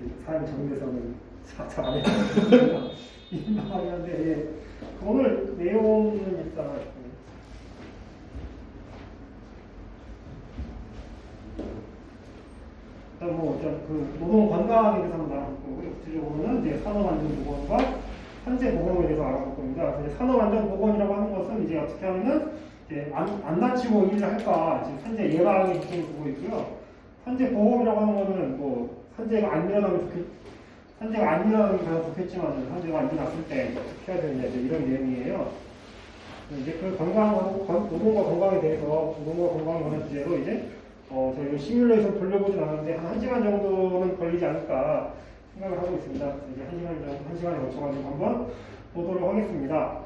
이제 사용 정리에서는 잘 안 해요. 민망하긴 한데, 예. 오늘 내용은 일단, 노동 건강에 대해서 한번 알아볼 거고요. 구체적으로는 이제 산업안전보건과 산재보건에 대해서 알아볼 겁니다. 그래서 산업안전보건이라고 하는 것은 이제 어떻게 하면은 이제 안 다치고 일을 할까, 지금 산재 예방에 중점을 두고 있고요. 산재보건이라고 하는 거는 산재가 안 일어나면 가장 좋겠지만, 산재가 안 일어났을 때 어떻게 해야 되느냐, 이런 내용이에요. 이제 그 노동과 건강에 대해서, 노동과 건강에 관한 주제로 이제 저희가 시뮬레이션 돌려보진 않았는데 한 1시간 정도는 걸리지 않을까 생각을 하고 있습니다. 이제 1시간에 거쳐가지고 한번 보도록 하겠습니다.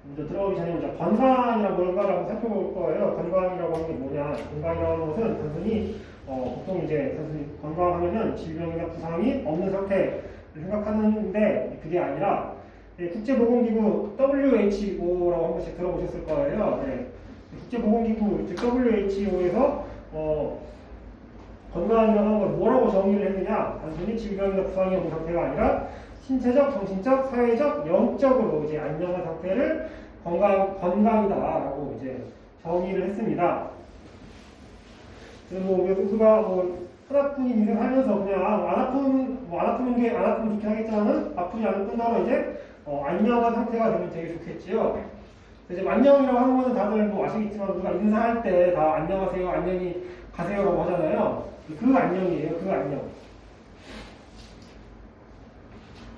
먼저 들어가기 전에 먼저 건강이란 뭘까라고 살펴볼 거예요. 건강이라고 하는 게 뭐냐? 건강이라고 하는 것은 단순히 보통 이제 단순히 건강하면은 질병이나 부상이 없는 상태를 생각하는데 그게 아니라 국제보건기구 WHO라고 한 번씩 들어보셨을 거예요. 네. 국제보건기구 즉 WHO에서 건강이라고 하는 걸 뭐라고 정의를 했느냐? 단순히 질병이나 부상이 없는 상태가 아니라 신체적, 정신적, 사회적, 영적으로 이제 안녕한 상태를 건강이다라고 이제 정의를 했습니다. 우리가 하나뿐인 인생 살면서 그냥 안 아프면 좋긴 하겠지만은 아프지 않을 뿐더러 이제 안녕한 상태가 되면 되게 좋겠지요. 이제 안녕이라고 하는 거는 다들 아시겠지만 우리가 인사할 때 다 안녕하세요, 안녕히 가세요라고 하잖아요. 그 안녕이에요, 그 안녕.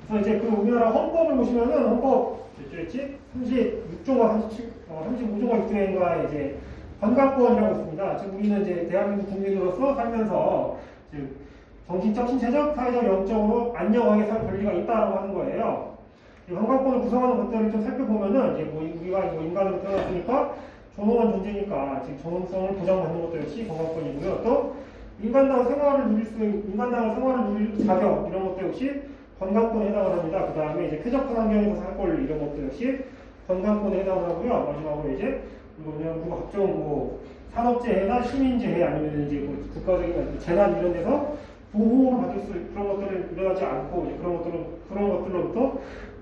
그래서 이제 우리나라 헌법을 보시면은 헌법 36조가 35조가 있으니까 이제 건강권이라고 있습니다. 즉 우리는 이제 대한민국 국민으로서 살면서 즉 정신적, 신체적, 사회적, 영적으로 안녕하게 살 권리가 있다라고 하는 거예요. 건강권을 구성하는 것들을 좀 살펴보면은 이제 우리가 인간으로 태어났으니까 존엄한 존재니까 즉 존엄성을 보장받는 것도 역시 건강권이고요. 또 인간다운 생활을 누릴 자격 이런 것도 역시 건강권에 해당을 합니다. 그 다음에 이제 쾌적한 환경에서 살 권리 이런 것도 역시 건강권에 해당을 하고요. 마지막으로 이제 우리가 각종 산업재해나 시민재해 아니면 이제 국가적인 재난 이런 데서 보호를 받을 그런 것들을 일어나지 않고 이제 그런 것들로부터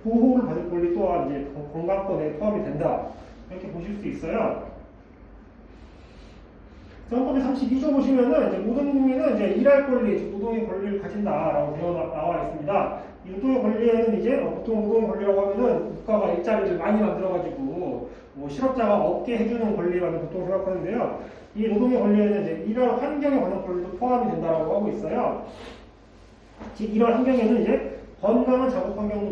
보호를 받을 권리 또한 이제 건강권에 포함이 된다. 이렇게 보실 수 있어요. 헌법의 32조 보시면은 이제 모든 국민은 이제 일할 권리, 노동의 권리를 가진다라고 되어 나와 있습니다. 이 노동의 권리에는 이제 보통 노동의 권리라고 하면은 국가가 일자리를 많이 만들어가지고 실업자가 없게 해주는 권리라고 보통 생각하는데요. 이 노동의 권리에는 이제 일할 환경에 관한 권리도 포함이 된다라고 하고 있어요. 즉 이런 환경에는 이제 건강한 작업 환경을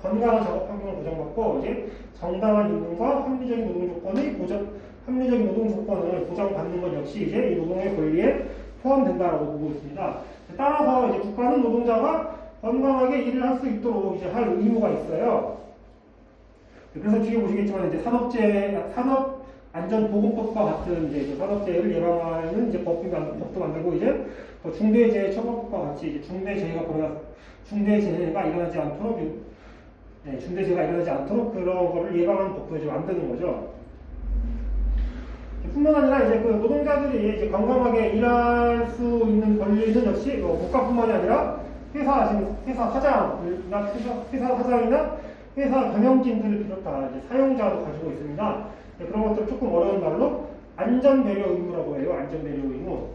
보장받고 이제 정당한 임금과 합리적인 노동 조건을 보장받는 것 역시 이제 이 노동의 권리에 포함된다라고 보고 있습니다. 따라서 이제 국가는 노동자가 건강하게 일을 할 수 있도록 이제 할 의무가 있어요. 그래서 뒤에 보시겠지만 이제 산업안전보건법과 같은 이제 산업재해를 예방하는 이제 법도 만들고 이제 중대재해처벌법과 같이 이제 중대재해가 일어나지 않도록 그런 거를 예방하는 법도 이제 만드는 거죠. 뿐만 아니라 이제 노동자들이 이제 건강하게 일할 수 있는 권리는 역시 국가뿐만이 아니라 회사 사장이나 회사 경영진들을 비롯한 이제 사용자도 가지고 있습니다. 그런 것들 조금 어려운 말로 안전배려 의무라고 해요. 안전배려 의무.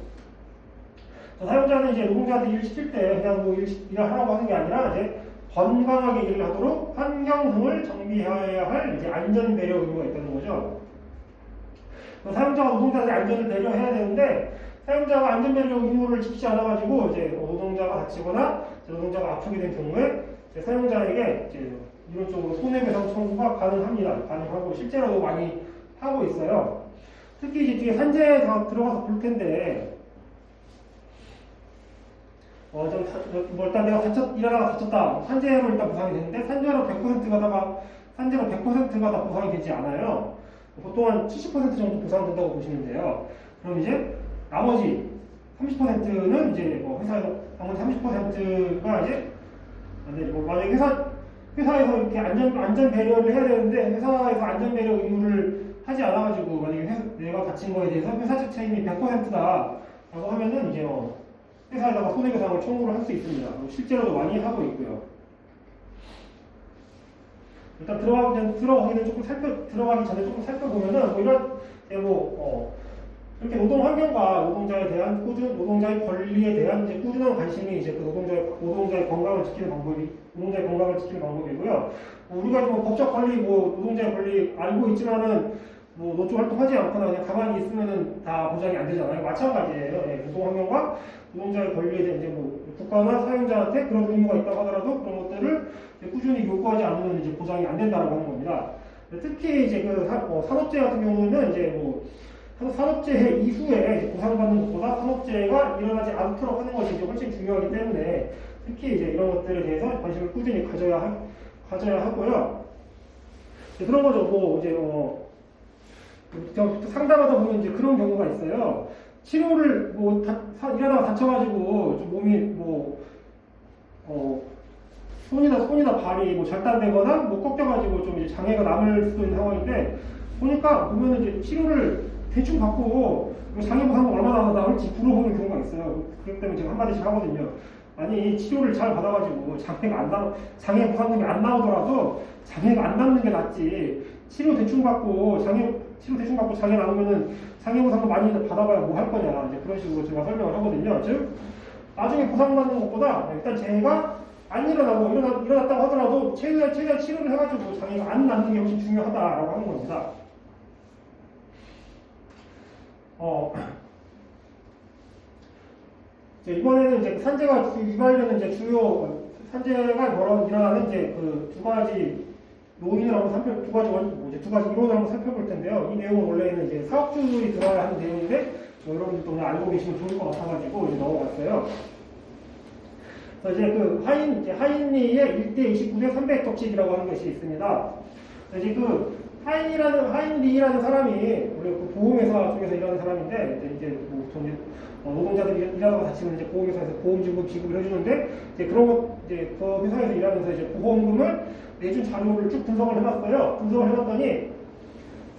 사용자는 이제 노동자들 일 시킬 때 그냥 일을 하라고 하는 게 아니라 이제 건강하게 일을 하도록 환경 등을 정비해야 할 이제 안전배려 의무가 있다는 거죠. 사용자가 노동자들의 안전을 배려해야 되는데 사용자가 안전배려 의무를 지키지 않아가지고 이제 노동자가 다치거나 노동자가 아프게 된 경우에 사용자에게 이제 이런 쪽으로 손해배상 청구가 가능하고 실제로도 많이 하고 있어요. 특히 이제 뒤에 산재에 들어가서 볼 텐데 일단 내가 일하다가 다쳤다. 산재로 일단 보상이 되는데 산재로 100%가 다 보상이 되지 않아요. 보통 한 70% 정도 보상된다고 보시면 돼요. 그럼 이제 나머지 30%는 이제 나머지 30%가 이제 만약에 회사에서 이렇게 안전 배려를 해야 되는데 회사에서 안전 배려 의무를 하지 않아가지고 만약에 내가 다친 거에 대해서 회사 측 책임이 100%다. 라고 하면은 이제 회사에다가 손해배상을 청구를 할 수 있습니다. 실제로도 많이 하고 있고요. 일단 들어가기 전에 조금 살펴보면은 뭐 이런 이렇게 노동 환경과 노동자에 대한 노동자의 권리에 대한 이제 꾸준한 관심이 이제 그 노동자의 건강을 지키는 방법이고요. 우리가 뭐 법적 권리, 노동자의 권리 알고 있지만은 노조 활동하지 않거나 그냥 가만히 있으면은 다 보장이 안 되잖아요. 마찬가지예요. 예, 노동 환경과 노동자의 권리에 대한 이제 국가나 사용자한테 그런 의무가 있다고 하더라도 그런 것들을 꾸준히 요구하지 않으면 이제 보장이 안 된다고 하는 겁니다. 특히 이제 산업재해 같은 경우는 이제 산업재해 이후에 보상받는 것보다 산업재해가 일어나지 않도록 하는 것이 이제 훨씬 중요하기 때문에 특히 이제 이런 것들에 대해서 관심을 꾸준히 가져야 하고요. 그런 거죠. 상담하다 보면 이제 그런 경우가 있어요. 치료를 일하다가 다쳐가지고 좀 몸이 손이나 발이 절단되거나 꺾여가지고 좀 이제 장애가 남을 수도 있는 상황인데 보면은 이제 치료를 대충 받고 장애 보상금 얼마나 나올지 물어보는 경우가 있어요. 그렇기 때문에 제가 한마디씩 하거든요. 아니 치료를 잘 받아가지고 장애 보상금이 안 나오더라도 장애가 안 남는 게 낫지. 치료 대충 받고 장애 나오면은 장애 보상금 많이 받아봐야 뭐 할 거냐. 이제 그런 식으로 제가 설명을 하거든요. 즉 나중에 보상받는 것보다 일단 장애가 안 일어나고 일어났다고 하더라도 최대한 치료를 해가지고 장애가 안 남는 게 훨씬 중요하다라고 하는 겁니다. 이번에는 이제 산재가 유발되는 이제 주요 산재가 일어나는 이제 그 두 가지 요인을 한번 두 가지 이론을 한번 살펴볼 텐데요. 이 내용은 원래는 이제 사업주들이 들어야 하는 내용인데 여러분들도 오늘 알고 계시면 좋을 것 같아가지고 이제 넣어봤어요. 그래서 이제 하인리의 1대29대 300 법칙이라고 하는 것이 있습니다. 이제 하인리라는 사람이 원래 보험회사 쪽에서 일하는 사람인데 노동자들이 일하다가 다치면 이제 보험회사에서 보험지급 지급을 해주는데 그 회사에서 일하면서 이제 보험금을 내준 자료를 쭉 분석을 해봤어요. 분석을 해봤더니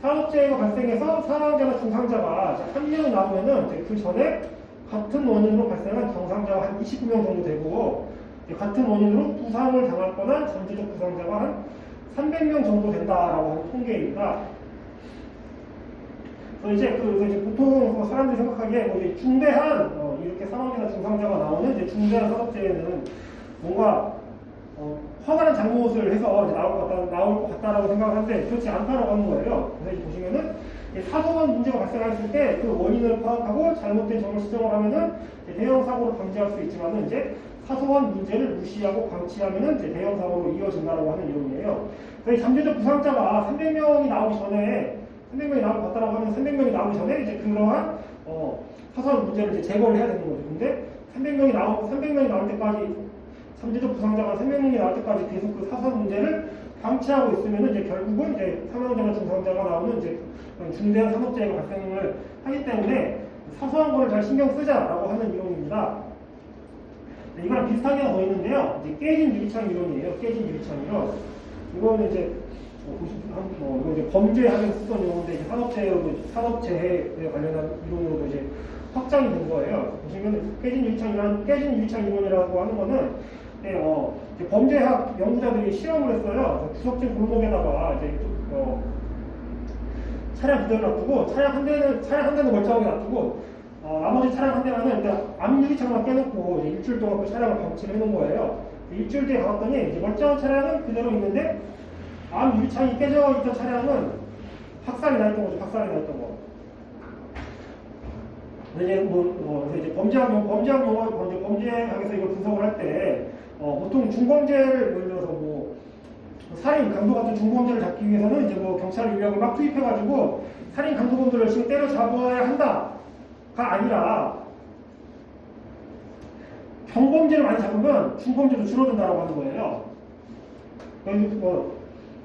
산업재해가 발생해서 사망자나 중상자가 한 명 나오면은 그 전에 같은 원인으로 발생한 경상자가 한 29명 정도 되고 같은 원인으로 부상을 당했거나 잠재적 부상자가 한 300명 정도 된다라고 하는 통계입니다. 그래서 이제 보통 사람들이 생각하기에 중대한 이렇게 사망자나 중상자가 나오는 이제 중대한 산업재해는 뭔가 커다란 잘못을 해서 나올 것 같다라고 생각을 하는데 그렇지 않다라고 하는 거예요. 그래서 이제 보시면은 사소한 문제가 발생했을 때 그 원인을 파악하고 잘못된 점을 수정을 하면은 대형 사고를 방지할 수 있지만은 이제 사소한 문제를 무시하고 방치하면은 이제 대형 사고로 이어진다라고 하는 이론이에요. 그래서 잠재적 부상자가 300명이 나오기 전에 300명이 나올 것 같다라고 하면 300명이 나오기 전에 이제 그러한 사소한 문제를 이제 제거를 해야 되는 거죠. 근데 300명이 나올 때까지 잠재적 부상자가 300명이 나올 때까지 계속 그 사소한 문제를 방치하고 있으면 이제 결국은 이제 사망자나 중상자가 나오는 이제 중대한 산업재해가 발생을 하기 때문에 사소한 거를 잘 신경 쓰자라고 하는 이론입니다. 네, 이거랑 비슷하게 하나 더 있는데요. 이제 깨진 유리창 이론이에요. 깨진 유리창 이론. 이거는 이제 이거 이제 범죄하면서 쓰던 용어인데 이제 산업재해에 관련한 이론으로도 이제 확장이 된 거예요. 보시면 깨진 유리창 이론이라고 하는 거는 범죄학 연구자들이 실험을 했어요. 구석진 골목에다가 이제 차량 그대로 놔두고 차량 한 대는 멀쩡하게 놔두고 나머지 차량 한 대만은 일단 앞유리창만 깨놓고 이제 일주일 동안 그 차량을 방치를 해놓은 거예요. 일주일 뒤에 가봤더니 이제 멀쩡한 차량은 그대로 있는데 앞유리창이 깨져 있던 차량은 박살이 나 있던 거. 이제 이제 범죄학에서 이걸 분석을 할 때 보통 중범죄를 예를 들어서 살인, 강도 같은 중범죄를 잡기 위해서는 이제 경찰 인력을 막 투입해가지고 살인, 강도범들을 지금 때려잡아야 한다가 아니라 경범죄를 많이 잡으면 중범죄도 줄어든다라고 하는 거예요.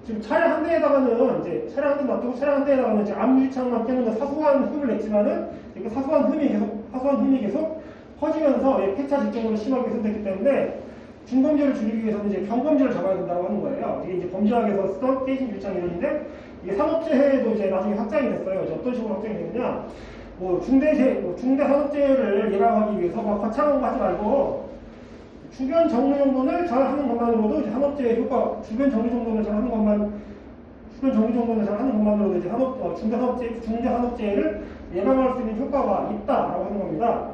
지금 차량 한 대에다가는 이제 차량 한 대 놔두고 차량 한 대에다가는 이제 앞유리창만 깨는 사소한 흠을 냈지만은 그 사소한 흠이 계속 퍼지면서 폐차 직전으로 심하게 훼손됐기 때문에 중범죄를 줄이기 위해서는 이제 경범죄를 잡아야 된다고 하는 거예요. 이게 이제 범죄학에서 쓰던 깨진 유리창 이론인데 이게 산업재해에도 이제 나중에 확장이 됐어요. 이제 어떤 식으로 확장이 됐냐? 뭐 중대산업재해를 예방하기 위해서 막 거창한 거 하지 말고 주변 정리 정돈을 잘 하는 것만으로도 이제 산업재해 효과, 주변 정리 정돈을 잘 하는 것만으로도 이제 중대산업재해를 예방할 수 있는 효과가 있다라고 하는 겁니다.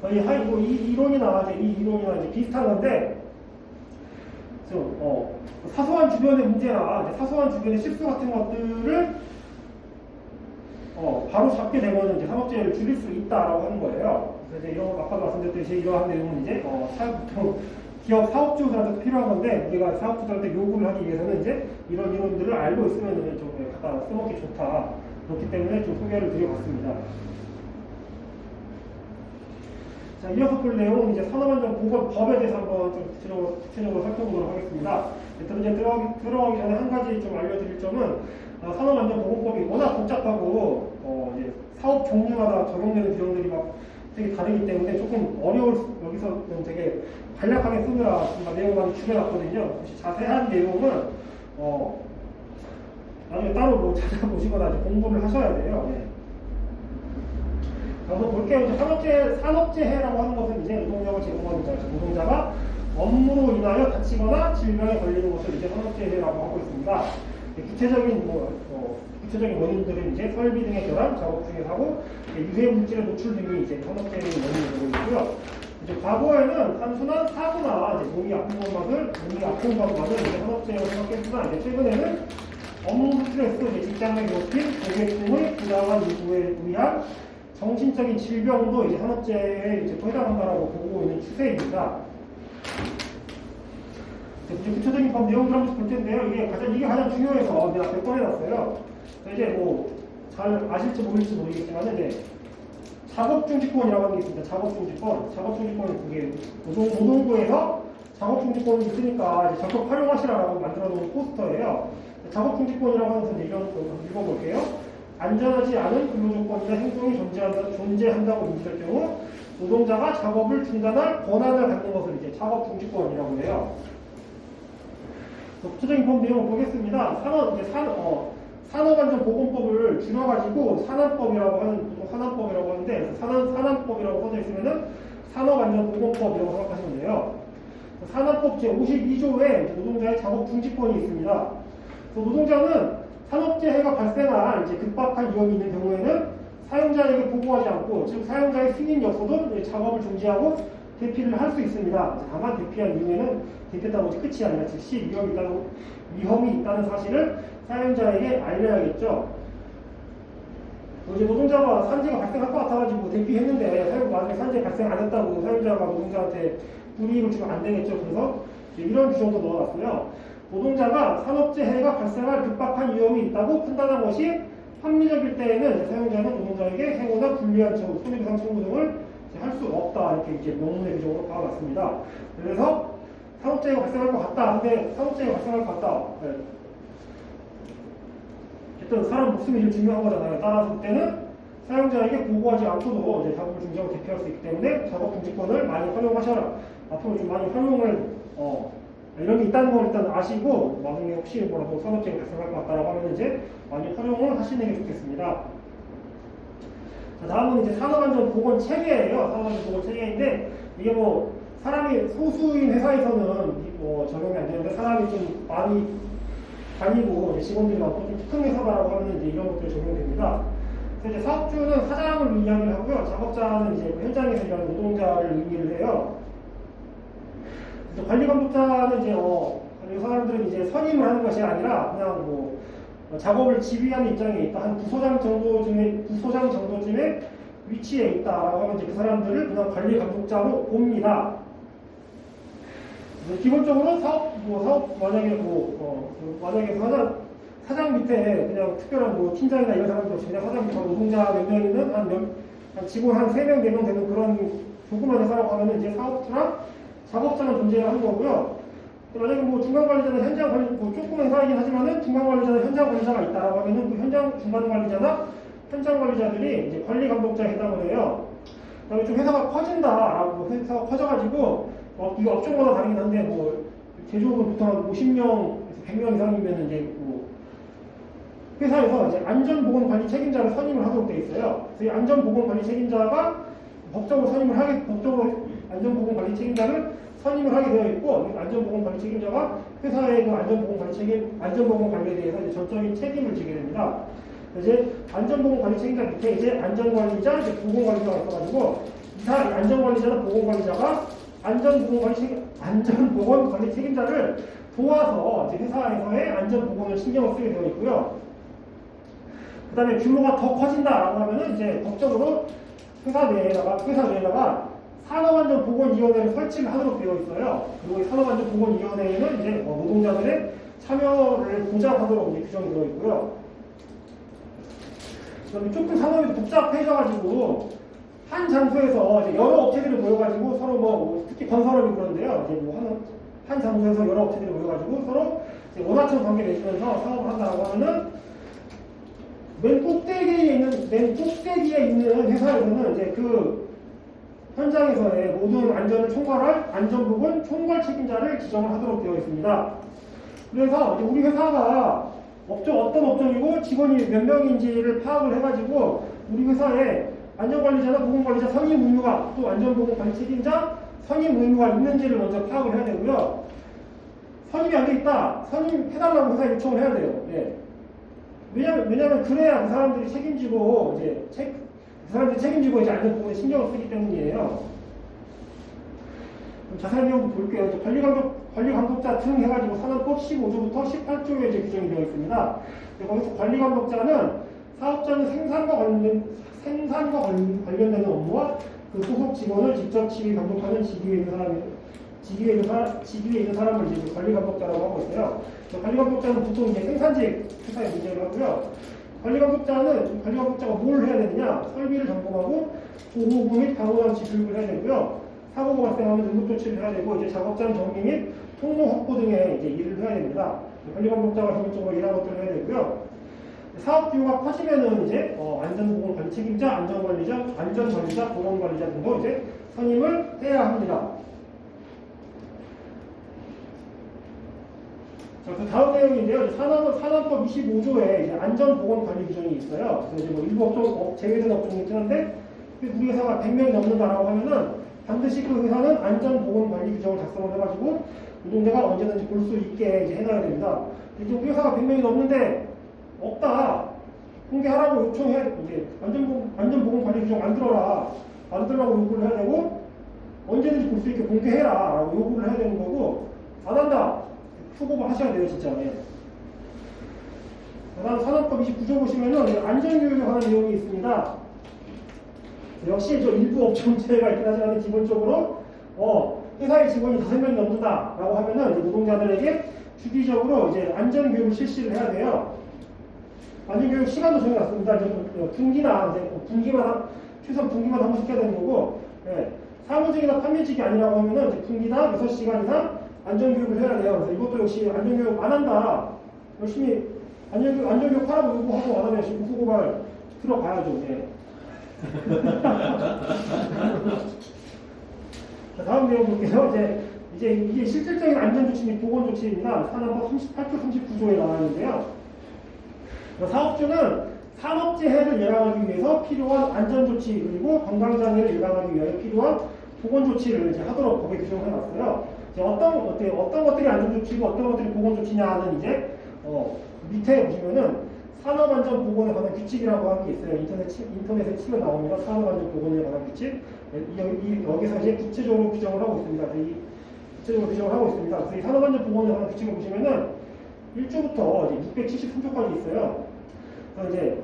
거의 이 이론이나 이제 비슷한 건데, 사소한 주변의 문제나 사소한 주변의 실수 같은 것들을 바로 잡게 되면 이제 산업재해를 줄일 수 있다라고 하는 거예요. 그래서 이제 이런 아까 말씀드렸듯이 이러한 내용은 이제 기업 사업주들한테 필요한 건데, 우리가 사업주들한테 요구를 하기 위해서는 이제 이런 이론들을 알고 있으면 좀 갖다 써먹기 좋다. 그렇기 때문에 좀 소개를 드려봤습니다. 자, 이어서 볼 내용은 이제 산업안전보건법에 대해서 한번 좀 구체적으로 살펴보도록 하겠습니다. 일단 이제 들어가기 전에 한 가지 좀 알려드릴 점은, 산업안전보건법이 워낙 복잡하고, 이제 사업 종류마다 적용되는 규정들이 막 되게 다르기 때문에 조금 여기서 좀 되게 간략하게 쓰느라 내용을 많이 줄여놨거든요. 혹시 자세한 내용은, 나중에 따로 뭐 찾아보시거나 공부를 하셔야 돼요. 네. 그래서 볼게요. 이제 산업재해라고 하는 것은 이제 노동력을 제공하는 자, 노동자가 업무로 인하여 다치거나 질병에 걸리는 것을 이제 산업재해라고 하고 있습니다. 구체적인 원인들은 이제 설비 등의 결함, 작업 중의 사고, 유해 물질의 노출 등이 이제 산업재해의 원인이 되고 있고요. 이제 과거에는 단순한 사고나 이제 몸이 아픈 것만을 이제 산업재해로 생각했으나, 이제 최근에는 업무 스트레스, 직장 내 괴롭힘, 고객 등의 부당한 요구에 의한 정신적인 질병도 이제 산업재해에 이제 해당한다라고 보고 있는 추세입니다. 구체적인 법 내용들 한번 볼 텐데요. 이게 가장 중요해서 내가 몇 번 해놨어요. 이제 뭐 잘 아실지 모를지 모르겠지만 이제 작업중지권이라고 하는 게 있습니다. 작업중지권은 그게 노동부에서 작업중지권이 있으니까 이제 적극 활용하시라고 만들어 놓은 포스터예요. 작업중지권이라고 하는 것은 이런 거 읽어볼게요. 안전하지 않은 근로조건이나 행동이 존재한다고 인지될 경우 노동자가 작업을 중단할 권한을 갖는 것을 이제 작업중지권이라고 해요. 구체적인 법 내용을 보겠습니다. 산업안전보건법을 줄여가지고 산안법이라고 하는데, 산안법이라고 써져 있으면은 산업안전보건법이라고 생각하시면 돼요. 산안법 제52조에 노동자의 작업중지권이 있습니다. 노동자는 산업재해가 발생한 이제 급박한 위험이 있는 경우에는 사용자에게 보고하지 않고, 즉 사용자의 승인이 없어도 작업을 중지하고 대피를 할 수 있습니다. 다만 대피한 이후에는 대피했다고 끝이 아니라 즉시 위험이 있다는 사실을 사용자에게 알려야겠죠. 이제 노동자가 산재가 발생할 것 같아가지고 대피했는데 나중에 산재 발생 안 했다고 사용자가 노동자한테 불이익을 주면 안 되겠죠. 그래서 이런 규정도 넣어놨어요. 노동자가 산업재해가 발생할 급박한 위험이 있다고 판단한 것이 합리적일 때에는 사용자는 노동자에게 해고나 불리한 손해배상 청구 등을 할 수 없다. 이렇게 이제 명문의 규정으로 박아놨습니다. 그래서 산업재해가 발생할 것 같다. 근데 산업재해가 발생할 것 같다. 네. 어쨌든 사람 목숨이 제일 중요한 거잖아요. 따라서 그때는 사용자에게 보고하지 않고도 이제 작업을 중지하고 대피할 수 있기 때문에 작업중지권을 많이 활용하셔라. 앞으로 좀 많이 활용을 이런 게 있다는 걸 일단 아시고, 나중에 혹시 뭐라도 산업재해가 발생할 것 같다라고 하면 이제 많이 활용을 하시는 게 좋겠습니다. 자, 다음은 이제 산업안전보건 체계예요. 산업안전보건 체계인데, 이게 뭐 사람이 소수인 회사에서는 적용이 안 되는데, 사람이 좀 많이 다니고 직원들이 많고 좀 큰 회사라고 하면 이제 이런 것들이 적용됩니다. 그래서 이제 사업주는 사장을 이야기를 하고요, 작업자는 이제 현장에서 일하는 노동자를 의미를 해요. 그래서 관리감독자는 이제 이 사람들은 이제 선임을 하는 것이 아니라 그냥 뭐 작업을 지휘하는 입장에 있다, 한 부소장 정도쯤의 위치에 있다라고 하면 이제 그 사람들을 그냥 관리감독자로 봅니다. 기본적으로 만약에 사장 밑에 그냥 특별한 팀장이나 이런 사람들 없이 그냥 사장 밑에 노동자 몇 명 있는 한 직원 한 3명, 4명 되는 그런 조그만 회사라고 하면 이제 사업주랑 작업자는 존재하는 거고요. 만약에 뭐 중간관리자는 현장 관리, 조그만 회사이긴 하지만은 중간관리자는 현장 관리자가 있다라고 하면은 그 현장 중간관리자나 현장 관리자들이 이제 관리감독자에 해당을 해요. 그다음에 좀 회사가 커진다라고, 회사가 커져가지고 이거 업종마다 다르긴 한데 제조업은 보통 한 50명에서 100명 이상이면 이제 회사에서 이제 안전보건관리 책임자를 선임을 하도록 되어 있어요. 그래서 이 안전보건관리 책임자가 법적으로 안전보건관리 책임자를 선임을 하게 되어 있고, 안전보건관리 책임자가 회사의 그 안전보건관리에 대해서 이제 전적인 책임을 지게 됩니다. 이제 안전보건관리 책임자 밑에 이제 안전관리자, 이제 보건관리자가 있어가지고, 안전관리자나 보건관리자가 안전보건관리 책임자를 도와서 이제 회사에서의 안전보건을 신경을 쓰게 되어 있고요. 그 다음에 규모가 더 커진다라고 하면은 이제 법적으로 회사 내에다가 산업안전보건위원회를 설치를 하도록 되어 있어요. 그리고 이 산업안전보건위원회에는 이제 노동자들의 참여를 보장하도록 이제 규정이 되어 있고요. 그다음에 조금 산업이 복잡해져가지고 한 장소에서 이제 여러 업체들이 모여가지고 서로 특히 건설업이 그런데요. 이제 한 장소에서 여러 업체들이 모여가지고 서로 이제 원화처럼 관계 맺으면서 사업을 한다고 하면은 맨 꼭대기에 있는 회사에서는 이제 그 현장에서의 모든 안전을 총괄할 안전부분 총괄 책임자를 지정을 하도록 되어 있습니다. 그래서 이제 우리 회사가 어떤 업종이고 직원이 몇 명인지를 파악을 해가지고 우리 회사에 안전관리자나 보건관리자 선임 의무가 또 안전보건관리 책임자 선임 의무가 있는지를 먼저 파악을 해야 되고요. 선임이 안 돼 있다. 선임해달라고 회사에 요청을 해야 돼요. 예. 왜냐면 그래야 그 사람들이 책임지고 이제 안전보건에 신경을 쓰기 때문이에요. 자세한 내용 볼게요. 이제 관리감독자 등 해가지고 산업법 15조부터 18조에 이제 규정이 되어 있습니다. 거기서 관리감독자는 사업자는 생산과 관련되는 업무와 그 소속 직원을 직접 지휘 감독하는 직위에 있는 사람을 이제 관리감독자라고 하고 있어요. 관리감독자는 보통 이제 생산직 회사에 문제를 하고요. 관리감독자가 뭘 해야 되느냐? 설비를 점검하고 보호구 및 방호장치 교육을 해야 되고요. 사고가 발생하면 응급조치를 해야 되고, 이제 작업장 정비 및 통로 확보 등의 이제 일을 해야 됩니다. 관리감독자가 전문적으로 이런 것들을 해야 되고요. 사업 규모가 커지면은 이제 안전보건관리 책임자, 안전관리자, 보건관리자 등도 이제 선임을 해야 합니다. 자, 그 다음 내용인데요. 산업법 25조에 이제 안전보건관리 규정이 있어요. 그래서 이제 일부 업종 제외된 업종이 있긴 한데, 우리 회사가 100명이 넘는다라고 하면은 반드시 그 회사는 안전보건관리 규정을 작성을 해가지고 노동자가 언제든지 볼 수 있게 이제 해놔야 됩니다. 이제 우리 회사가 100명이 넘는데 없다. 공개하라고 요청해야 이제 안전보건관리 규정 만들라고 요구를 해야 되고, 언제든지 볼 수 있게 공개해라라고 요구를 해야 되는 거고, 안 한다. 수고를 하셔야 돼요, 진짜. 예. 그다음 산업법 29조 보시면은 안전교육에 관한 내용이 있습니다. 역시 저 일부 업종제가 있긴 하지만 기본적으로 회사의 직원이 5명이 넘는다라고 하면은 이제 노동자들에게 주기적으로 이제 안전교육을 실시를 해야 돼요. 안전교육 시간도 정해놨습니다. 이제 최소한 분기마다 한 번씩 해야 되는 거고, 예. 사무직이나 판매직이 아니라고 하면은 이제 분기당 6시간 이상 안전교육을 해야 돼요. 그래서 이것도 역시 안전교육 안 한다. 열심히 안전교육 하라고 요구하고 안 하면 역시 국고고발 들어가야죠. 예. 자, 다음 내용 볼게요. 이제 이게 실질적인 안전조치 및 보건조치입니다. 산업법 38조 39조에 나와 있는데요. 사업주는 산업재해를 예방하기 위해서 필요한 안전조치 그리고 건강장애를 예방하기 위하여 필요한 보건조치를 이제 하도록 법에 규정을 해놨어요. 이제 어떤 것들이 안전조치고 어떤 것들이 보건조치냐는 이제 밑에 보시면은 산업안전보건에 관한 규칙이라고 하는 게 있어요. 인터넷에 치면 나옵니다. 산업안전보건에 관한 규칙. 여기서 이제 구체적으로 규정을 하고 있습니다. 그래서 이 산업안전보건에 관한 규칙을 보시면은 1조부터 이제 673조까지 있어요. 그래서 이제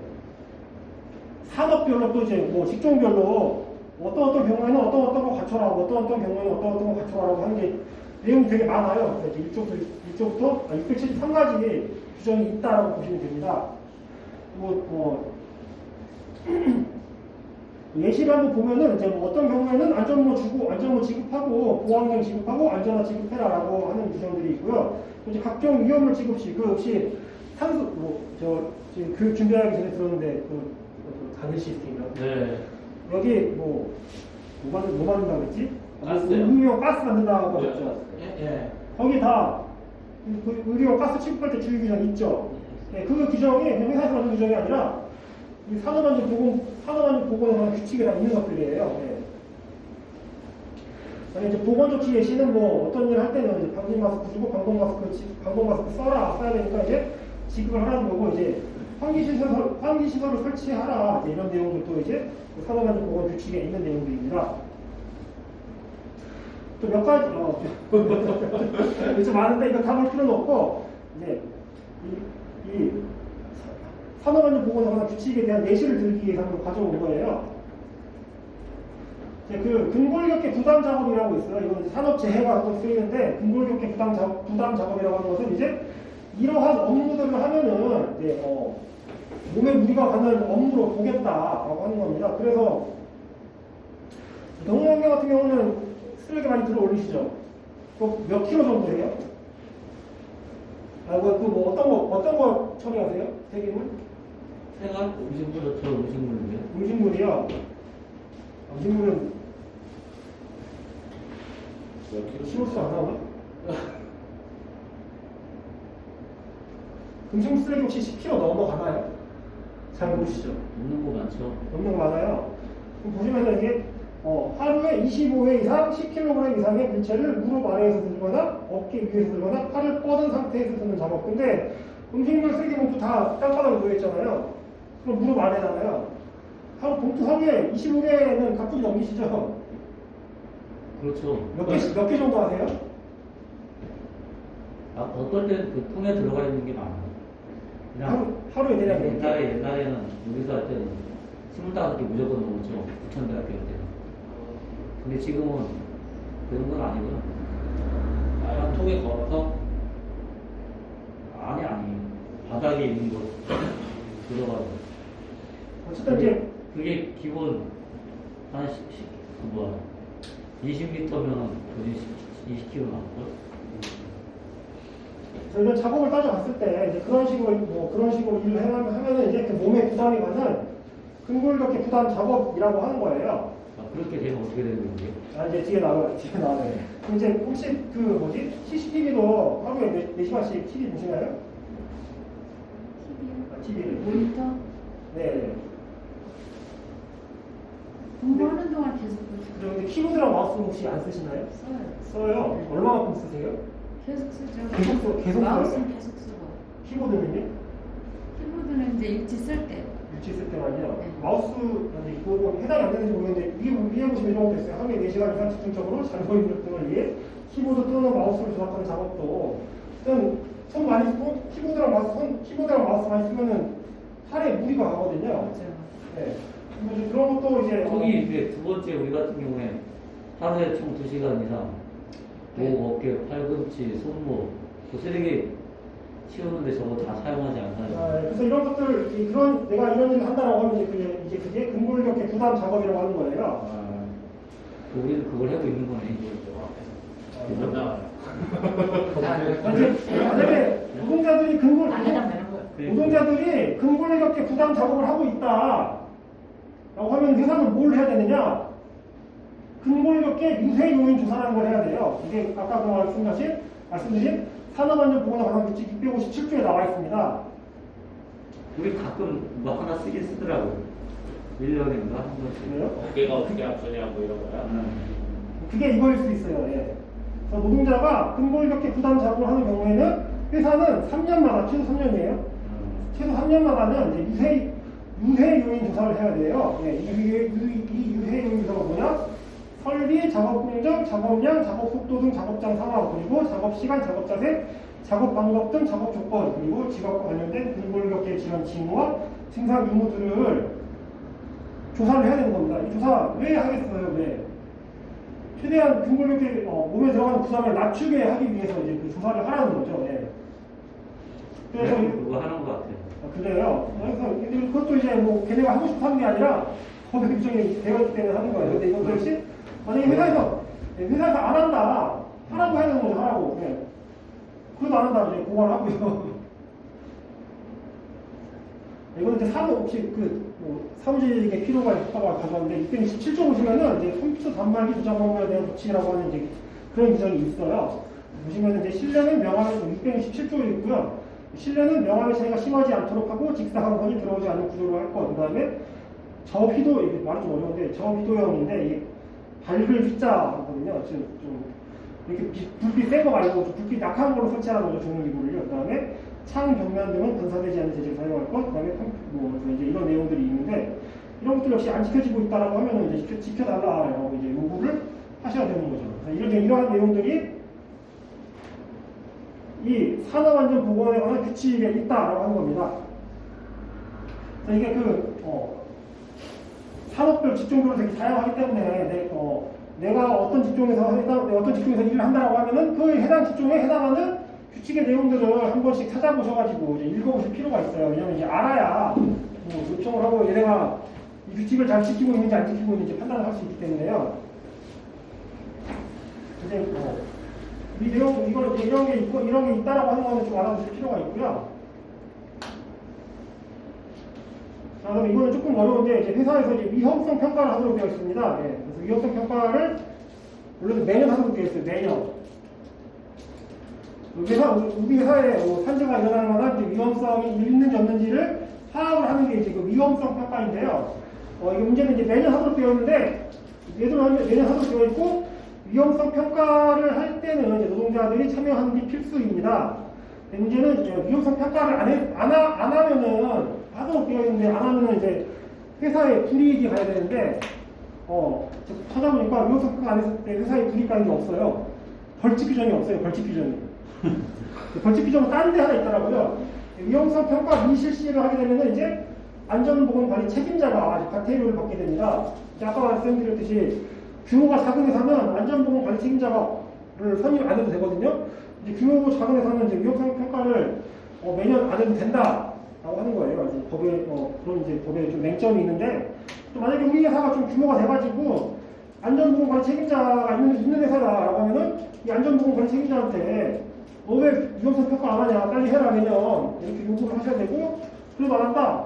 산업별로 또 이제 직종별로 어떤 경우에는 어떤 거 갖춰라고, 어떤 경우에는 어떤 거 갖춰라고 하는 게 내용이 되게 많아요. 그래서 1조부터 673가지 규정이 있다라고 보시면 됩니다. 예시를 한번 보면은 이제 어떤 경우에는 안전모 지급하고 보호환경 지급하고 안전화 지급해라라고 하는 규정들이 있고요. 이제 각종 위험물 지급 시 그 혹시 산수 지금 교육 준비하기 전에 들었는데 가글 시스템이라고. 네. 여기 뭐 만든다고 그랬지? 의료용 가스 만든다고 했죠. 예. 거기 다 의료용 가스 취급할 때 주의 규정 있죠. 예, 그 규정이 그냥 회사에서 만든 규정이 아니라 이 산업안전보건에 관한 규칙에 다 있는 것들이에요. 예. 아니 이제 보건조치 예시는 뭐 어떤 일을 할 때는 이제 방진 마스크 주고 방독 마스크 써야 되니까 이제 지급을 하라는 거고 이제 환기시설을 설치하라 이제 이런 내용들도 이제 그 산업안전보건 규칙에 있는 내용들입니다. 또 몇 가지 좀 많은데 이거 다 볼 필요는 없고 이제 이 산업안전보건에 관한 규칙에 대한 예시를 들기 위해서 한번 가져온 거예요. 그 근골격계 부담 작업이라고 있어요. 이건 이제 산업재해가 또 쓰이는데 근골격계 부담 작업이라고 하는 것은 이제 이러한 업무들을 하면은 이제 몸에 무리가 가는 업무로 보겠다라고 하는 겁니다. 그래서 농업계 같은 경우는 쓰레기 많이 들어 올리시죠. 몇 킬로 정도 해요? 뭐 어떤 거 처리하세요? 폐기물? 생활 음식물 저 음식물이요. 음식물이요. 음식물은 키로수 안 나오나? 음식물 쓰레기 혹시 10kg 넘어가나요? 잘 모르시죠? 먹는 거 많죠. 넘는 거 많아요. 그럼 보시면은 이게 하루에 25회 이상 10kg 이상의 물체를 무릎 아래에서 들거나 어깨 위에서 들거나 팔을 뻗은 상태에서 드는 작업. 근데 음식물 쓰레기 봉투 다 땅바닥에 놓여있잖아요. 그럼 무릎 아래잖아요. 봉투 하루에 25개는 가뿐히 넘기시죠? 그렇죠. 몇 개 정도 하세요? 어떨 때는 그 통에 들어가 있는 게 많아요. 하루에 대략 몇 개? 옛날에는 우리가 할 때는 25개 무조건 넘었죠. 부천대학교 때. 근데 지금은 그런 건 아니고요. 한 통에 걸어서 아니 바닥에 있는 거 들어가고. 어쨌든 이제 그게 기본 한 20m면 20kg 나왔고. 저희가 작업을 따져봤을 때 이제 그런 식으로 일을 하면은 이제 그 몸에 부담이 가는 근골격계 부담 작업이라고 하는 거예요. 그렇게 되면 어떻게 되는 거예요? 이제 뒤에 나와요. 그럼 이제 혹시 CCTV도 하루에 몇 시간씩 TV 보시나요? TV를. 모니터? 네. 공부하는 동안 계속 보죠. 그런데 키보드랑 마우스 혹시 안 쓰시나요? 써요. 얼마만큼 쓰세요? 계속 쓰죠. 계속 써요? 마우스는 계속 쓰고. 키보드는요? 키보드는 이제 일지 쓸 때. 일치 있을 때만요. 네. 마우스 그거 해당이 안 되는지 모르겠는데 위에 보시면 이런 것도 있어요. 하루에 4시간 이상 집중적으로 장거리 등을 위해 키보드 또는 마우스를 조작하는 작업도 손 많이 쓰고 키보드랑 마우스 많이 쓰면은 팔에 무리가 가거든요. 맞죠. 네. 그런 것도 이제 거기 이제 두 번째 우리 같은 경우에 하루에 총 2시간 이상 목, 어깨, 팔꿈치, 손목 그 쓰레기 치우는데 저거 다 사용하지 않나요? 그래서 이런 것들 내가 이런 일을 한다라고 하면 이제 그게 근골격계 부담 작업이라고 하는 거예요. 우리는 그걸 하고 있는 거네. 만약에 노동자들이 근골격계 부담 작업을 하고 있다라고 하면 회사는 뭘 해야 되느냐? 근골격계 유해 요인 조사라는 걸 해야 돼요. 이게 아까 말씀드린 산업안전보건에 관한 규칙 657조에 나와 있습니다. 우리 가끔 뭐 하나 쓰긴 쓰더라고. 1년인가 한 번씩. 그래요? 어깨가 어떻게 아프냐고 이런 거야. 그게 이거일 수 있어요. 예. 그래서 노동자가 근골격계 부담 작업을 하는 경우에는 회사는 3년마다, 최소 3년이에요. 최소 3년마다는 이제 유해 요인 조사를 해야 돼요. 예. 이 유해 요인 조사가 뭐냐? 설비, 작업 공정, 작업량, 작업 속도 등 작업장 상황, 그리고 작업 시간, 작업 자세, 작업 방법 등 작업 조건, 그리고 직업과 관련된 근골격계 질환 징후와 증상 유무들을 조사를 해야 되는 겁니다. 이 조사 왜 하겠어요? 왜? 최대한 근골격계 몸에 들어가는 부담을 낮추게 하기 위해서 이제 그 조사를 하라는 거죠. 예. 그래서 그거 하는 것 같아요. 그래요. 그래서 그것도 이제 뭐 걔네가 하고 싶어 하는 게 아니라 법의 규정이 되었기 때문에 하는 거예요. 근데 이것도 역시 만약에 회사에서 안 한다 하라고 해야 되는 거죠. 하라고. 예. 그래도 안 한다 이제 고발을 하고요. 이거는 이제 혹시 사무직의 필요가 있다고 가져왔는데 627조 보시면은 이제 컴퓨터 단말기 조작 방법에 대한 조치라고 하는 이제 그런 규정이 있어요. 보시면은 이제 실내는 명함에서 627조 있고요. 실내는 명암의 차이가 심하지 않도록 하고 직사광선이 들어오지 않는 구조로 할 것. 그 다음에 저휘도, 이게 말이 좀 어려운데 저휘도형인데 이게 밝을 휘자거든요. 지금 좀 이렇게 불빛 센 거 말고 좀 불빛 약한 걸로 설치하는 거죠. 조명기구를요. 그 다음에 창 벽면 등은 분사되지 않는 재질을 사용할 것. 그 다음에 뭐 이제 이런 내용들이 있는데 이런 것들 역시 안 지켜지고 있다라고 하면 이제 지켜달라고 이제 요구를 하셔야 되는 거죠. 이러한 내용들이 이 산업안전보건에 관한 규칙에 있다라고 하는 겁니다. 이게 산업별 직종별로 되게 다양하기 때문에 내가 어떤 직종에서 일을 한다라고 하면은 그 해당 직종에 해당하는 규칙의 내용들을 한 번씩 찾아보셔가지고 이제 읽어보실 필요가 있어요. 왜냐면 이제 알아야 뭐 요청을 하고 얘네가 이 규칙을 잘 지키고 있는지 안 지키고 있는지 판단을 할 수 있기 때문에요. 이제 이 내용 이런 게 있고 이런 게 있다라고 하는 거는 좀 알아두실 필요가 있고요. 자, 그럼 이거는 조금 어려운데 이제 회사에서 이제 위험성 평가를 하도록 되어 있습니다. 네, 그래서 위험성 평가를 물론 매년 하도록 되어 있어요. 매년. 우리 회사에 산재가 일어날 만한 위험성이 있는지 없는지를 파악을 하는 게 이제 그 위험성 평가인데요. 이 문제는 이제 매년 하도록 되어 있는데 매년 하도록 되어 있고 위험성 평가를 할 때는 이제 노동자들이 참여하는 게 필수입니다. 문제는 이제 위험성 평가를 안 하면은 하도록 되어 있는데 안 하면은 이제 회사에 불이익이 가야 되는데 찾아보니까 위험성 평가 안 했을 때 회사에 불이익 가는 게 없어요. 벌칙 규정이 없어요. 벌칙 규정이. 벌칙 규정은 다른 데 하나 있더라고요. 위험성 평가 미실시를 하게 되면은 이제 안전보건관리 책임자가 과태료를 받게 됩니다. 아까 말씀드렸듯이 규모가 작은 회사는 안전보건관리 책임자를 선임 안 해도 되거든요. 이제 규모가 작은 회사는 이제 위험성 평가를 매년 안 해도 된다라고 하는 거예요. 이제 법에 그런 이제 법에 좀 맹점이 있는데 또 만약에 우리 회사가 좀 규모가 돼가지고 안전보건관리 책임자가 있는 회사다라고 하면은 이 안전보건관리 책임자한테 너 왜 위험성 평가 안 하냐 빨리 해라 매년 이렇게 요구를 하셔야 되고 그래도 안 한다.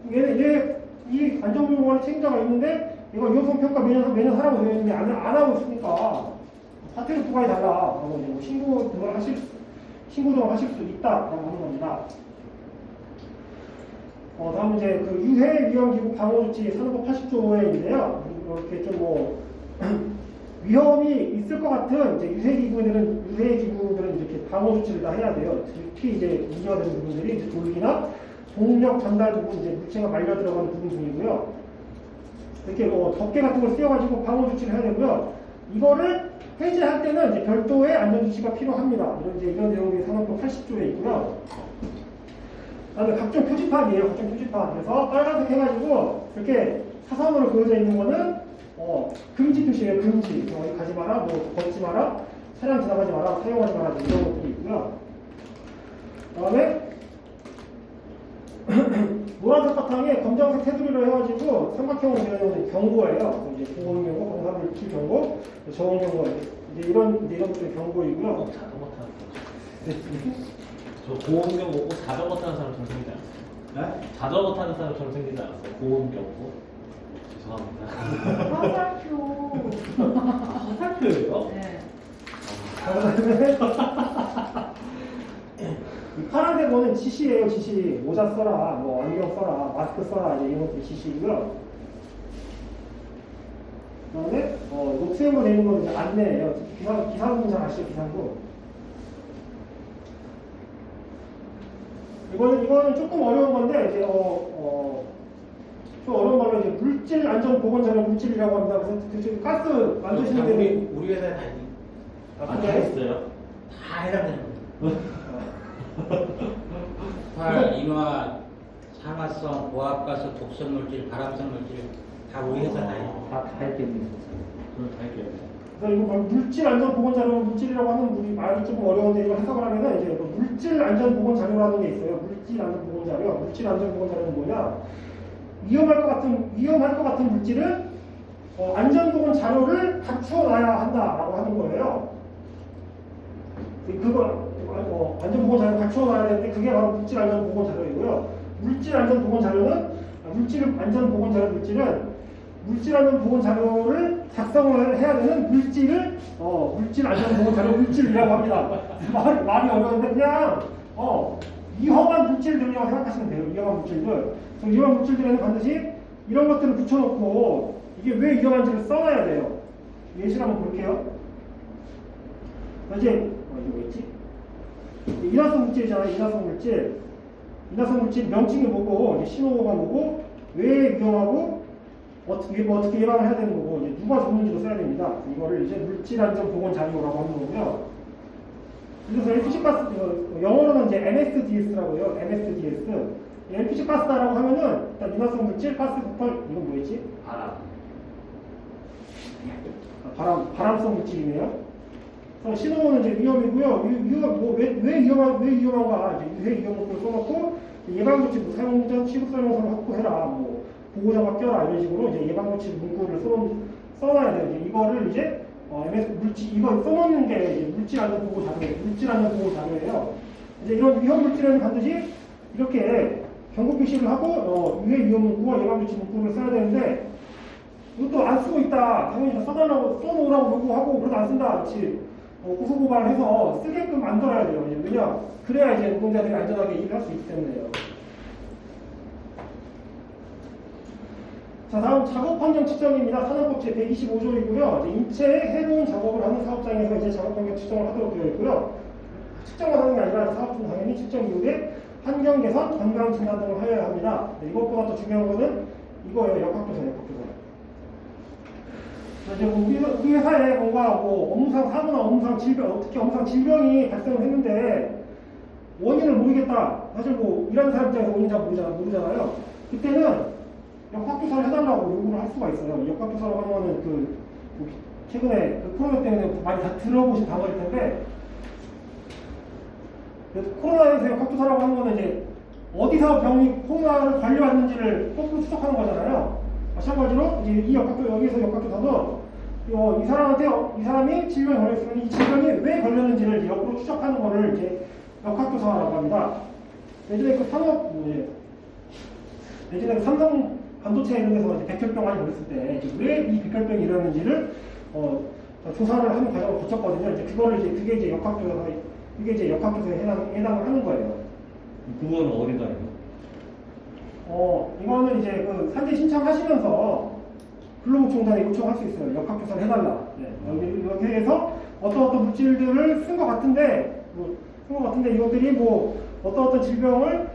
이 안전보건관리 책임자가 있는데 이거 위험성 평가 매년 하라고 되어 있는데 안 하고 있으니까 사퇴를 부과해 달라라고 이제 신고 등을 하실 수 있다라고 하는 겁니다. 다음 이제 그 유해 위험기구 방호조치 산업법 80조에인데요. 이렇게 좀 위험이 있을 것 같은 이제 유해기구들은 이렇게 방호조치를 다 해야 돼요. 특히 이제 문제가 되는 부분들이 이제 돌기나 동력 전달 부분 이제 물체가 말려 들어가는 부분 중이고요. 이렇게 덮개 같은 걸 씌워가지고 방호 조치를 해야 되고요. 이거를 해제할 때는 이제 별도의 안전 조치가 필요합니다. 이런 내용이 산업법 80조에 있고요. 그다음에 각종 표지판이에요. 각종 표지판. 그래서 빨간색 해가지고 이렇게 사선으로 그어져 있는 거는 금지 표시예요. 금지. 어디 가지 마라, 뭐 걷지 마라, 차량 지나가지 마라, 사용하지 마라 이런 것들이 있고요. 그다음에 노란색 바탕에 검정색 테두리로 해가지고 삼각형으로 되어 있는 경고예요. 이제 보건 경고, 공사물 킬 경고, 저온 경고 이제 이런 것들이 경고이고요. 자전거 타는 거. 저 고온 경고 꼭 자전거 타는 사람처럼 생기지 않았어요? 네? 자전거 타는 사람처럼 생기지 않았어요? 고온 경고. 죄송합니다. 화살표. 화살표예요? 네. 이 파란색 거는 지시예요. 지시. 모자 써라, 뭐 안경 써라, 마스크 써라 이제 이런 것들이 지시고요. 그다음에 녹색으로 되어 있는 건 이제 안내예요. 기상부 잘 아시죠? 기상부. 이거는 조금 어려운 건데 이제 좀 어려운 말로 이제 물질 안전 보건 자료 물질이라고 합니다. 그래서 가스 만드시는 데는 우리 회사에 다 있니? 다 있어요? 다 해당되는 거예요. 활, 인화, 산화성, 고압가스, 독성 물질, 발암성 물질 다 우리 회사 다 있어요. 다 했겠네요. 저는 다 했겠네요. 그래서 이거 물질 안전 보건 자료 물질이라고 하는 우리 말이 조금 어려운데 이걸 해석을 하면은 이제 물질 안전 보건 자료라는 게 있어요. 물질 안전 보건 자료. 물질 안전 보건 자료는 뭐냐? 위험할 것 같은 물질은 안전 보건 자료를 갖춰놔야 한다라고 하는 거예요. 안전 보건 자료 갖춰놔야 되는데 그게 바로 물질 안전 보건 자료이고요. 물질 안전 보건 자료는 물질 안전 보건 자료 물질은 물질 안전 보건 자료를 작성을 해야 되는 물질을 물질 안전 보건 자료 물질이라고 합니다. 말이 어려운데 그냥 위험한 물질들이라고 생각하시면 돼요. 위험한 물질들. 그래서 위험한 물질들에는 반드시 이런 것들을 붙여놓고 이게 왜 위험한지를 써놔야 돼요. 예시를 한번 볼게요. 이제 이게 뭐였지? 인화성 물질이잖아요. 인화성 물질. 인화성 물질 명칭이 뭐고 이제 신호가 뭐고 왜 위험하고 어떻게 예방을 해야 되는 거고 이제 누가 줬는지도 써야 됩니다. 이거를 이제 물질안전 보건 자료라고 하는 거고요. 그래서 LPG 가스 영어로는 이제 MSDS라고 해요. MSDS. LPG 가스다라고 하면은 일단 인화성 물질, 가스 폭발 이건 뭐였지? 바람성 물질이네요. 그래서 신호는 이제 위험이고요. 왜 위험한가? 이제 유해 위험물을 써놓고 예방조치 사용 전 취급 설명서를 확보해라. 뭐 보호자가 껴라 이런 식으로 이제 예방조치 문구를 써놔야 돼요. 이제 이거를 이제 MS 물질 이거 써놓는 게 이제 물질안전 보호 자료예요. 물질안전 보호 자료예요. 이제 이런 위험 물질에는 반드시 이렇게 경고 표시를 하고 유해 위험 문구와 예방조치 문구를 써야 되는데 이것도 안 쓰고 있다. 당연히 써놓으라고 요구하고 그래도 안 쓴다. 그렇지. 고소고발을 해서 쓰게끔 만들어야 돼요. 왜냐? 그래야 이제 노동자들이 안전하게 일을 할 수 있기 때문에요. 자, 다음 작업 환경 측정입니다. 산업법 제 125조이고요. 인체에 해로운 작업을 하는 사업장에서 이제 작업 환경 측정을 하도록 되어 있고요. 측정만 하는 게 아니라 사업중 당연히 측정 이후에 환경 개선, 건강 진단 등을 하여야 합니다. 이것보다 더 중요한 거는 이거예요. 역학조사. 이제 우리 회사에 뭔가 업무상 사고나 업무상 질병, 특히 업무상 질병이 발생을 했는데 원인을 모르겠다. 사실 일하는 사람 입장에서 원인 잘 모르잖아요. 그때는 역학조사를 해달라고 요구를 할 수가 있어요. 역학조사라고 하는 거는 최근에 코로나 때문에 많이 다 들어보신 단어일 텐데 코로나에서 역학조사라고 하는 거는 이제 어디서 병이 코로나를 관리받는지를 거꾸로 추적하는 거잖아요. 마찬가지로 이제 이 여기서 역학조사도 이 사람이 질병에 걸렸으면 이 질병이 왜 걸렸는지를 역으로 추적하는 거를 이제 역학조사라고 합니다. 예전에 예전에 삼성 반도체 이런 데서 백혈병 많이 걸렸을 때 왜 이 백혈병이 일어났는지를 조사를 하는 과정을 거쳤거든요. 이제 그게 이제 역학조사에 해당을 하는 거예요. 그거는 어디 가요? 이거는 이제 산재 신청하시면서 근로복지공단에 요청할 수 있어요. 역학조사를 해달라. 네. 여기에서 어떤 물질들을 쓴 것 같은데, 이것들이 어떤 질병을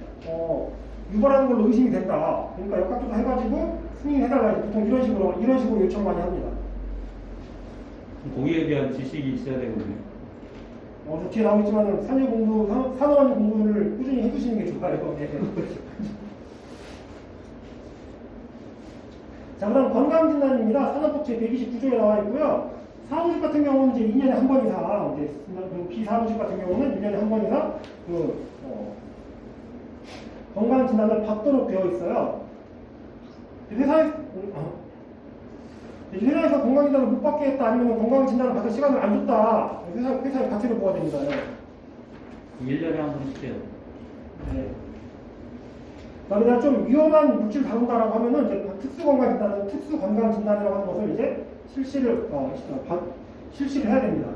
유발하는 걸로 의심이 된다. 그러니까 역학조사 해가지고 승인해달라. 보통 이런 식으로 요청 많이 합니다. 거기에 대한 지식이 있어야 되거든요. 뒤에 나오겠지만 산업안전 공부를 꾸준히 해두시는 게 좋아요. 네. 자, 그다음 건강진단입니다. 산업법 제 129조에 나와 있고요. 사무직 같은 경우는 이제 2년에 한 번 이상, 비사무직 같은 경우는 1년에 한 번 이상 건강진단을 받도록 되어 있어요. 회사에서 건강진단을 못 받게 했다, 아니면 건강진단을 받을 시간을 안 줬다, 회사의 가치를 보아야 됩니다. 1년에 한 번씩 해요. 네. 그다음에 내가 좀 위험한 물질 다룬다라고 하면은 이제 특수건강진단이라고 하는 것을 이제 실시를 해야 됩니다.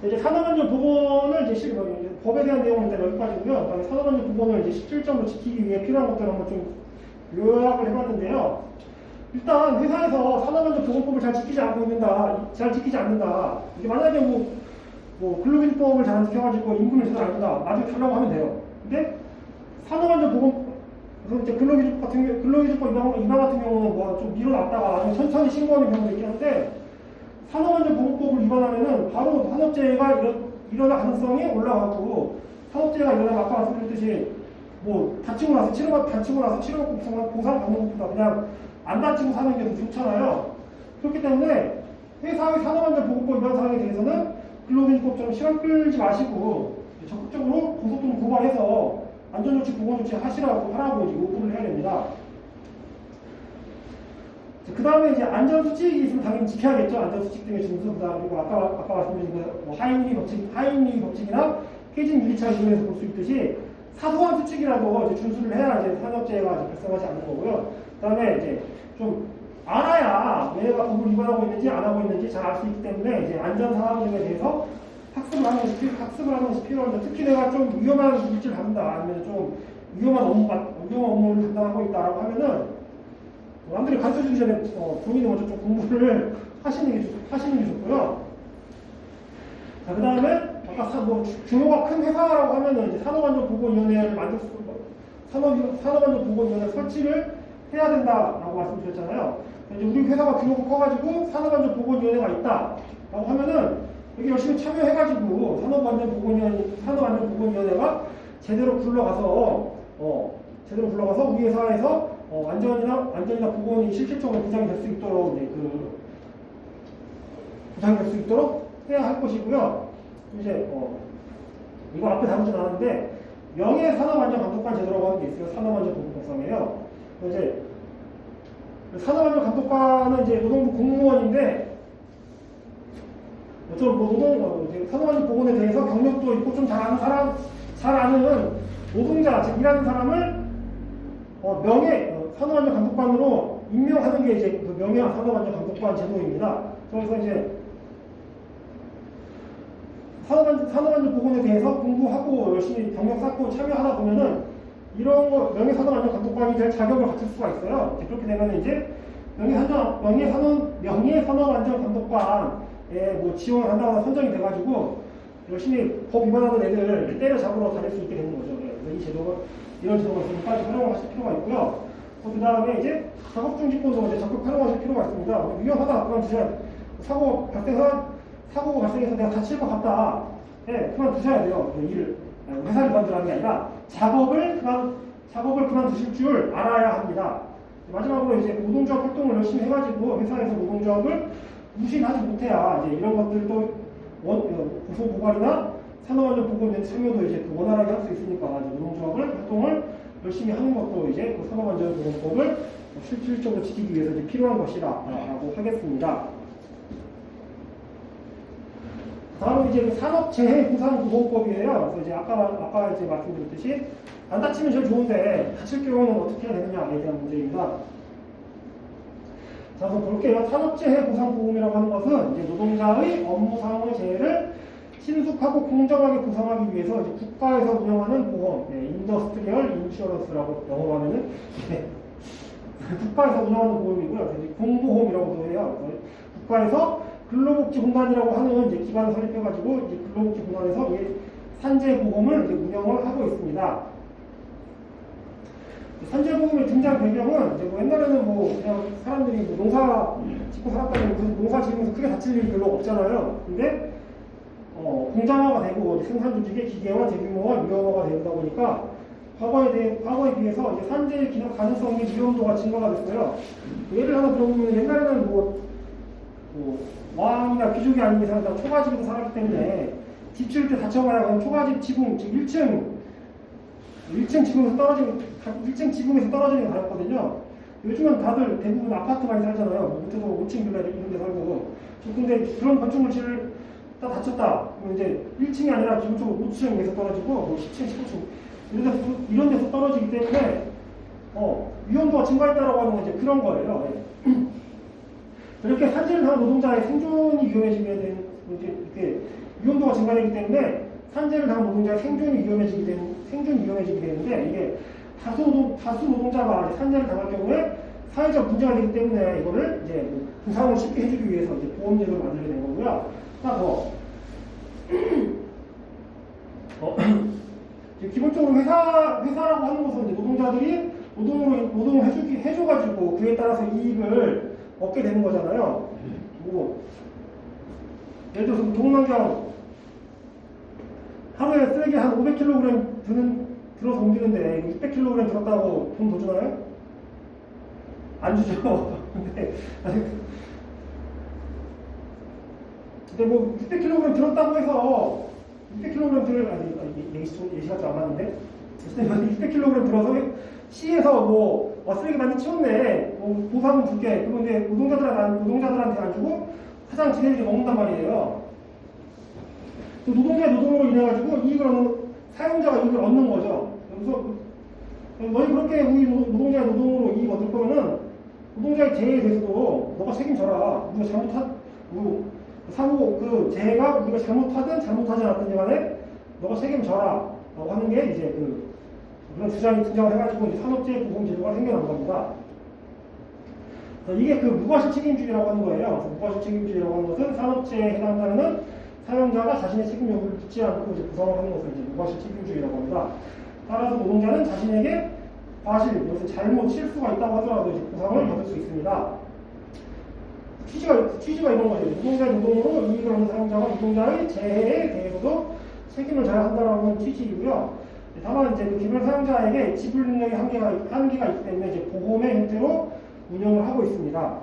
이제 산업안전보건을 이제 법에 대한 내용은 일단 여기까지고요. 그다음에 산업안전보건을 이제 실질적으로 지키기 위해 필요한 것들을 한번 좀 요약을 해봤는데요. 일단 회사에서 산업안전보건법을 잘 지키지 않는다. 이게 만약에 근로기준법을 잘 안 지켜가지고 임금을 제대로 안 준다. 나중에 달라고 하면 돼요. 근데 산업안전보건 그래서 이제 근로기준법 위반 같은 경우는 좀 미뤄놨다가 나중에 천천히 신고하는 경우도 있긴 한데 산업안전보건법을 위반하면은 바로 산업재해가 일어날 가능성이 올라가고 산업재해가 일어나면 아까 말씀드렸듯이 다치고 나서 치료받고 보상 받는 것보다 그냥 안 다치고 사는 게 더 좋잖아요. 그렇기 때문에 회사의 산업안전보건법 위반 사항에 대해서는 근로기준법처럼 시간 끌지 마시고 적극적으로 고소 또는 고발해서 안전조치, 보건조치 하라고 요구를 해야 됩니다. 그 다음에 이제 안전수칙이 있으면 당연히 지켜야겠죠. 안전수칙 등의 준수부다. 그리고 아까 말씀드린 하이니 법칙이나 폐진 유리차 기준에서 볼 수 있듯이 사소한 수칙이라도 이제 준수를 해야 이제 산업재해가 발생하지 않는 거고요. 그 다음에 이제 좀 알아야 얘가 법을 위반하고 있는지 안 하고 있는지 잘 알 수 있기 때문에 이제 안전 상황 등에 대해서 학습을 하는 것이 필요합니다. 특히 내가 좀 위험한 물질을 받는다, 아니면 좀 위험한 업무를 담당하고 있다라고 하면은 남들이 가르쳐 주기 전에 본인이 먼저 좀 공부를 하시는 게 좋고요. 자, 그 다음에 아까 규모가 큰 회사라고 하면은 이제 산업안전보건위원회를 산업안전보건위원회 설치를 해야 된다라고 말씀드렸잖아요. 이제 우리 회사가 규모가 커가지고 산업안전보건위원회가 있다라고 하면은 여기 열심히 참여해가지고 산업안전보건위원회가 제대로 불러가서 우리 회사에서 안전이나 보건이 실질적으로 보장이 될 수 있도록 보장이 될 수 있도록 해야 할 것이고요. 이제 이거 앞에 다루진 않았는데 명예산업안전감독관 제도라고 하는 게 있어요. 산업안전보건법상이에요. 이제 산업안전감독관은 이제 노동부 공무원인데 산업안전보건에 대해서 경력도 있고 좀 잘 아는 노동자, 즉 일하는 사람을 산업안전감독관으로 임명하는 게 이제 그 명예산업안전감독관 제도입니다. 그래서 이제 산업안전보건에 대해서 공부하고 열심히 경력 쌓고 참여하다 보면은 이런 거 명예산업안전감독관이 될 자격을 갖출 수가 있어요. 그렇게 되면 이제 명예산업안전감독관에 뭐 지원을 한다거나 선정이 돼가지고 열심히 법 위반하는 애들 때려잡으러 다닐 수 있게 되는 거죠. 그래서 이런 제도가 지금까지 활용하실 필요가 있고요. 그 다음에 이제 작업중지권도 이제 적극 활용하실 필요가 있습니다. 위험하다 그만두셔야 사고가 발생해서 내가 다칠 것 같다. 네, 그만두셔야 돼요. 회사를 그만두라는 게 아니라 작업을 그만두실 줄 알아야 합니다. 마지막으로 이제 노동조합 활동을 열심히 해가지고 회사에서 노동조합을 무시하지 못해야 이제 이런 것들도 고소고발이나 산업안전보건위원회 참여도 이제 원활하게 할 수 있으니까 노동조합을 활동을 열심히 하는 것도 이제 그 산업안전보건법을 실질적으로 지키기 위해서 이제 필요한 것이라고 하겠습니다. 다음은 이제 산업재해보상보건법이에요. 그래서 이제 아까 이제 말씀드렸듯이 안 다치면 제일 좋은데 다칠 경우는 어떻게 해야 되느냐에 대한 문제입니다. 자, 그럼 볼게요. 산업재해보상보험이라고 하는 것은 이제 노동자의 업무상의 재해를 신속하고 공정하게 보상하기 위해서 이제 국가에서 운영하는 보험, 인더스트리얼 인슈어런스라고 영어로 하면은 국가에서 운영하는 보험이고요. 공보험이라고도 해요. 국가에서 근로복지공단이라고 하는 이제 기관을 설립해가지고 이제 근로복지공단에서 산재보험을 이제 운영을 하고 있습니다. 산재보험의 등장 배경은 이제 옛날에는 그냥 사람들이 농사 짓고 살았다면 농사 지으면서 크게 다칠 일이 별로 없잖아요. 근데 공장화가 되고 생산 조직의 기계화, 대규모화, 유형화가 되다 보니까 과거에 비해서 이제 산재의 가능성이 위험도가 증가가 됐어요. 예를 하나 들어보면 옛날에는 왕이나 귀족이 아닌 이상 다 초가집에서 살았기 때문에 집 지을 때 다쳐봐야 그냥 초가집 지붕, 즉 1층 지붕에서 떨어지는 게 다였거든요. 요즘은 다들 대부분 아파트 많이 살잖아요. 밑에서 5층 빌라 이런 데 살고. 근데 그런 건축물질을 딱 다쳤다. 그럼 이제 1층이 아니라 기본적으로 5층에서 떨어지고 10층, 15층 이런 데서 떨어지기 때문에 위험도가 증가했다라고 하는 건 이제 그런 거예요. 이렇게 산재를 당한 노동자의 생존이 위험해지게 되는 이렇게 위험도가 증가되기 때문에 산재를 당한 노동자의 생존이 위험해지게 되는데 이게 다수 노동자가 산재를 당할 경우에 사회적 문제가 되기 때문에 이거를 이제 보상을 쉽게 해주기 위해서 이제 보험제도를 만들게 된 거고요. 하나 더. 기본적으로 회사라고 하는 것은 이제 노동자들이 노동을 해줘가지고 그에 따라서 이익을 얻게 되는 거잖아요. 예를 들어서 동남경 하루에 쓰레기 한 500kg 들어서 옮기는데 600kg 들었다고 돈 더 주나요? 안 주죠. 근데 600kg 들었다고 해서 600kg 예시가 좀 안 맞는데 600kg 들어서 시에서 쓰레기 많이 치웠네 보상은 줄게. 그런데 노동자들한테 안 주고 사장 지네들이 먹는단 말이에요. 노동자의 노동으로 인해가지고 사용자가 이익을 얻는 거죠. 그래서 너희 그렇게 우리 노동자의 노동으로 이익 얻을 거면은 노동자의 재해에 대해서도 너가 책임져라. 우리가 사고 그 재해가 우리가 잘못하든 잘못하지 않았든 간에 너가 책임져라 라고 하는 게 이제 그런 주장이 등장을 해가지고 이제 산업재해 보험 제도가 생겨난 겁니다. 이게 그 무과실 책임주의라고 하는 거예요. 그래서 무과실 책임주의라고 하는 것은 산업재해에 해당하는 사용자가 자신의 책임 여부를 묻지 않고 이제 구성을 하는 것을 이제 무과실 책임주의라고 합니다. 따라서 노동자는 자신에게 과실, 여기서 잘못, 실수가 있다고 하더라도 이제 보상을 받을 수 있습니다. 취지가 이런 거죠. 노동자의 노동으로 이익을 얻는 사용자가 노동자의 재해에 대해서도 책임을 져야 한다는 취지이고요. 다만 이제 그 기별 사용자에게 지불 능력의 한계가 있기 때문에 이제 보험의 형태로 운영을 하고 있습니다.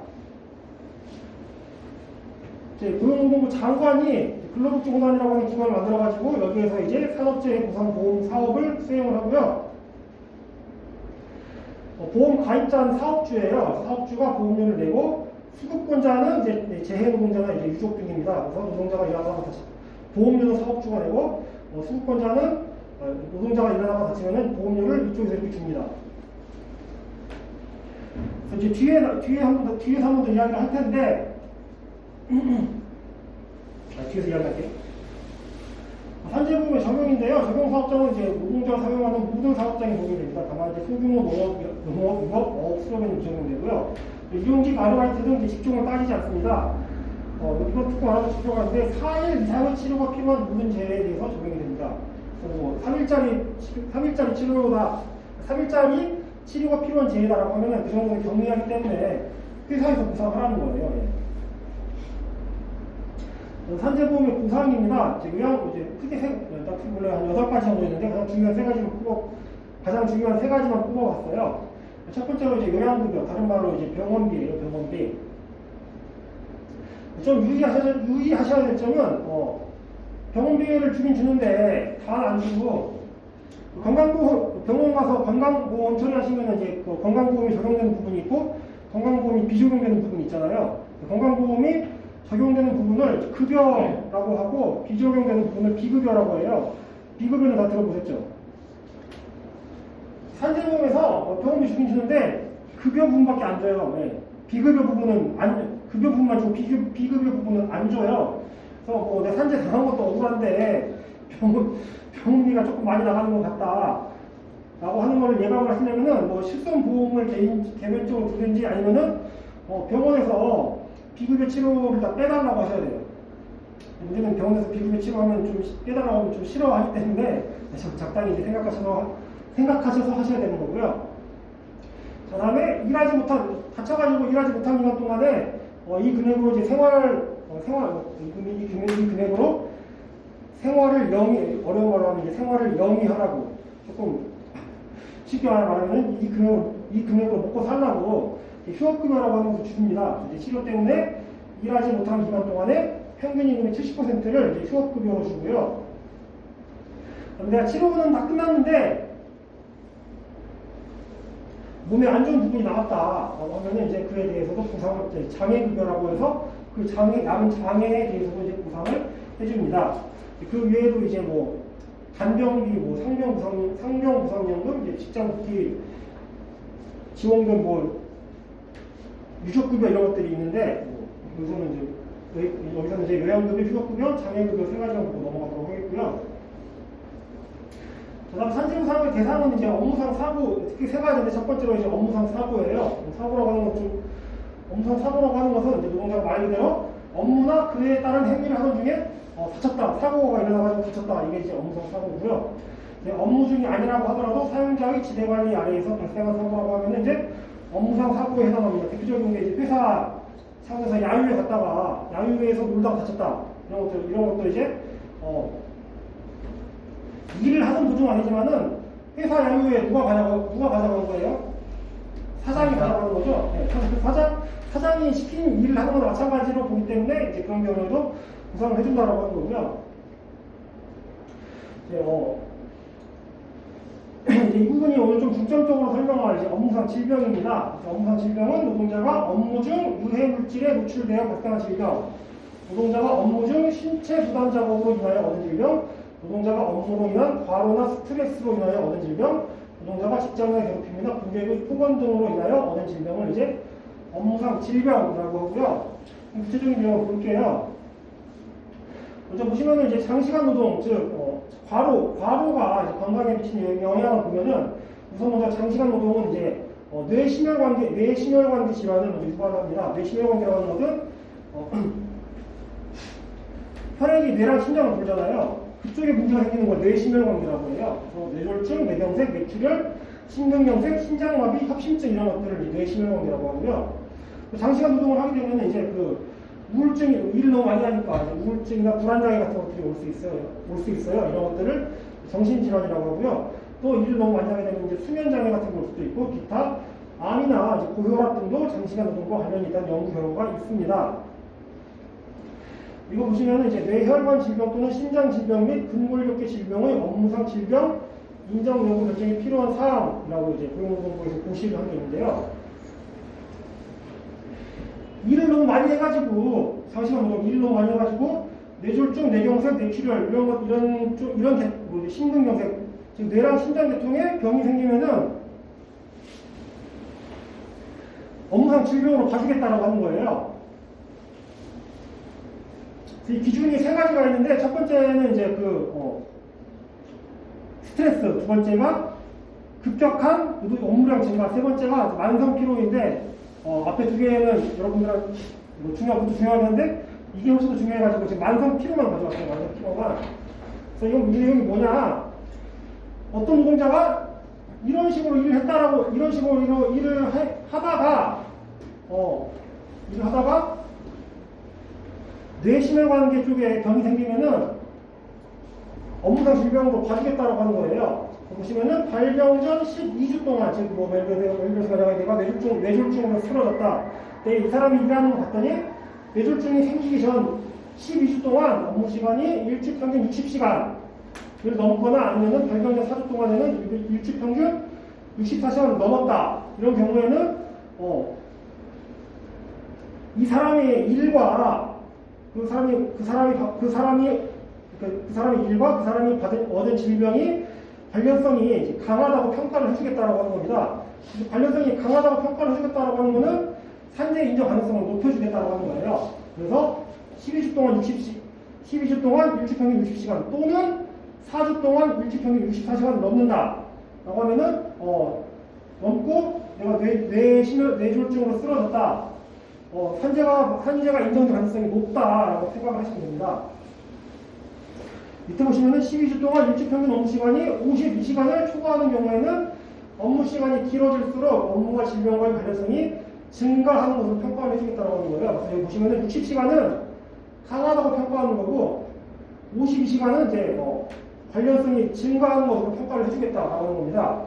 이제 고용노동부 장관이 근로복지공단이라고 하는 기관을 만들어가지고 여기에서 이제 산업재해 보상보험 사업을 수행을 하고요. 보험 가입자는 사업주예요. 사업주가 보험료를 내고 수급권자는 이제 재해 노동자나 이제 유족 등입니다. 그래서 노동자가 일하다가 보험료는 사업주가 내고 수급권자는 노동자가 일하다가 다치면은 보험료를 이쪽에서 이렇게 줍니다. 그래서 이제 뒤에서 한 번 더 이야기를 할 텐데 뒤에서 이야기할게요. 산재보험의 적용인데요. 적용사업장은 이제 노동자가 사용하는 모든 사업장에 적용이 됩니다. 다만 이제 소규모 농업, 유업, 어업, 수업에는 적용되고요. 일용직, 아르바이트 등 이제 직종을 따지지 않습니다. 이건 조금 알아두실 필요가 있는데 4일 이상의 치료가 필요한 모든 재해에 대해서 적용이 됩니다. 3일짜리 치료다, 3일짜리 치료가 필요한 재해다라고 하면은 그 정도는 경미하기 때문에 회사에서 보상을 하는 거예요. 예. 산재보험의 보상입니다. 이제 크게 원래 한 8가지 정도 있는데 가장 중요한 세 가지만 뽑아봤어요. 첫 번째로 이제 요양급여, 다른 말로 이제 병원비예요, 병원비. 좀 유의하셔야 될 점은 병원비를 주긴 주는데 다 안 주고 건강보험 병원 가서 건강보험 처리하시면 이제 그 건강보험이 적용되는 부분이 있고 건강보험이 비적용되는 부분이 있잖아요. 건강보험이 적용되는 부분을 급여라고 하고 비적용되는 부분을 비급여라고 해요. 비급여는 다 들어보셨죠? 산재보험에서 병원비 주긴 주는데 급여 부분밖에 안 줘요. 네. 비급여 부분은 급여 부분만 주고 비급여 부분은 안 줘요. 그래서 내가 산재 당한 것도 억울한데 병원비가 조금 많이 나가는 것 같다 라고 하는 걸 예방을 하시려면은 실손보험을 개별적으로 두든지 아니면은 병원에서 비급여 치료를 다 빼달라고 하셔야 돼요. 문제는 병원에서 비급여 치료하면 좀 빼달라고 하면 좀 싫어하기 때문에 적당히 이제 생각하셔서 하셔야 되는 거고요. 자, 다음에 다쳐가지고 일하지 못한 기간 동안에 이 금액으로 이제 이 금액으로 생활을 어려운 말로 하면 이제 생활을 영위하라고 조금 쉽게 말하면 이 금액으로 먹고 살라고 휴업급여라고 하는 것을 줍니다. 이제 치료 때문에 일하지 못한 기간 동안에 평균 임금의 70%를 이제 휴업급여로 주고요. 내가 치료는 다 끝났는데 몸에 안 좋은 부분이 남았다라고 하면은 이제 그에 대해서도 보상을 장애급여라고 해서 그 남은 장애에 대해서도 이제 보상을 해줍니다. 그 외에도 이제 간병비, 상병보상연금, 이제 직장복지 지원금, 유족급여 이런 것들이 있는데 여기서는 이제 요양급여, 휴업급여, 장애급여 세 가지만 보고 넘어가도록 하겠고요. 그다음 산재보상의 대상은 이제 업무상 사고, 특히 세 가지인데 첫 번째로 이제 업무상 사고예요. 업무상 사고라고 하는 것은 이제 노동자가 말 그대로 업무나 그에 따른 행위를 하는 중에 다쳤다, 사고가 일어나가지고 다쳤다, 이게 이제 업무상 사고고요. 업무 중이 아니라고 하더라도 사용자의 지대관리 아래에서 발생한 사고라고 하면 이제 업무상 사고에 해당합니다. 대표적인 게 이제 회사 상에서 야유회 갔다가 야유회에서 놀다가 다쳤다, 이런 것도 이제 일을 하는 도중 아니지만은 회사 야유회 누가 가져간 거예요? 사장이 가져가는 거죠. 네, 사장이 시킨 일을 하는 거나 마찬가지로 보기 때문에 이제 그런 경우에도 보상을 해준다라고 하는 거고요. 이제 이 부분이 오늘 좀 중점적으로 설명할 이제 업무상 질병입니다. 업무상 질병은 노동자가 업무 중 유해 물질에 노출되어 발생한 질병, 노동자가 업무 중 신체 부담 작업으로 인하여 얻은 질병, 노동자가 업무로 인한 과로나 스트레스로 인하여 얻은 질병, 노동자가 직장 내 괴롭힘이나 불이익, 폭언 등으로 인하여 얻은 질병을 이제 업무상 질병이라고 하고요. 구체적인 내용을 볼게요. 먼저 보시면은 이제 장시간 노동, 즉, 과로가 이제 건강에 미치는 영향을 보면은 우선 먼저 장시간 노동은 이제 뇌심혈관계 질환을 먼저 유발을 합니다. 뇌심혈관계라고 하는 것은 혈액이 뇌랑 심장을 돌잖아요. 그쪽에 문제가 생기는 걸 뇌심혈관계라고 해요. 그래서 뇌졸중, 뇌경색, 뇌출혈, 심근경색, 심장마비, 협심증 이런 것들을 뇌심혈관계라고 하고요. 장시간 노동을 하게 되면 이제 우울증이 일을 너무 많이 하니까 우울증이나 불안장애 같은 것들이 올 수 있어요. 이런 것들을 정신질환이라고 하고요. 또 일을 너무 많이 하게 되면 이제 수면장애 같은 걸 올 수도 있고 기타 암이나 이제 고혈압 등도 장시간 노동과 관련이 있다는 연구 결과가 있습니다. 이거 보시면 이제 뇌혈관 질병 또는 심장 질병 및 근골격계 질병의 업무상 질병 인정 연구 결정이 필요한 사항이라고 이제 고용노동부에서 고시를 한 게 있는데요. 일을 너무 많이 해가지고 장시간 노동 일을 너무 많이 해가지고 뇌졸중, 뇌경색, 뇌출혈 이런 심근경색 즉 뇌랑 심장 계통에 병이 생기면은 업무상 질병으로 봐주겠다라고 하는 거예요. 이 기준이 세 가지가 있는데 첫 번째는 이제 스트레스, 두 번째가 급격한 업무량 증가, 세 번째가 만성 피로인데 앞에 두 개는 여러분들은 것도 중요한데 이게 훨씬 더 중요해가지고 지금 만성 피로만 가져왔어요. 만성 피로만. 그래서 이건 내용이 뭐냐? 어떤 노동자가 이런 식으로 일을 했다라고 이런 식으로 일을 하다가 뇌심혈관계 쪽에 병이 생기면은 업무상 질병으로 봐주겠다라고 하는 거예요. 보시면은 발병 전 12주 동안 즉 예를 들어서 만약에 내가 뇌졸중으로 쓰러졌다. 이 사람이 일하는 거 봤더니 뇌졸중이 생기기 전 12주 동안 업무 시간이 일주 평균 60시간을 넘거나 아니면은 발병 전 4주 동안에는 일주 평균 64시간을 넘었다. 이런 경우에는 이 사람의 일과 그 사람이 일과 그 사람이 얻은 질병이 관련성이 강하다고 평가를 해주겠다라고 하는 겁니다. 관련성이 강하다고 평가를 해주겠다라고 하는 거는 산재 인정 가능성을 높여주겠다라고 하는 거예요. 그래서 12주 동안 일주 평균 60시간 또는 4주 동안 일주 평균 64시간을 넘는다라고 하면은 넘고 내가 뇌졸중으로 쓰러졌다. 산재가 인정될 가능성이 높다라고 생각을 하시면 됩니다. 밑에 보시면은 12주 동안 일주 평균 업무 시간이 52시간을 초과하는 경우에는 업무 시간이 길어질수록 업무와 질병과의 관련성이 증가하는 것으로 평가를 해주겠다고 하는 거예요. 그래서 여기 보시면은 60시간은 강하다고 평가하는 거고 52시간은 이제 관련성이 증가하는 것으로 평가를 해주겠다라고 하는 겁니다.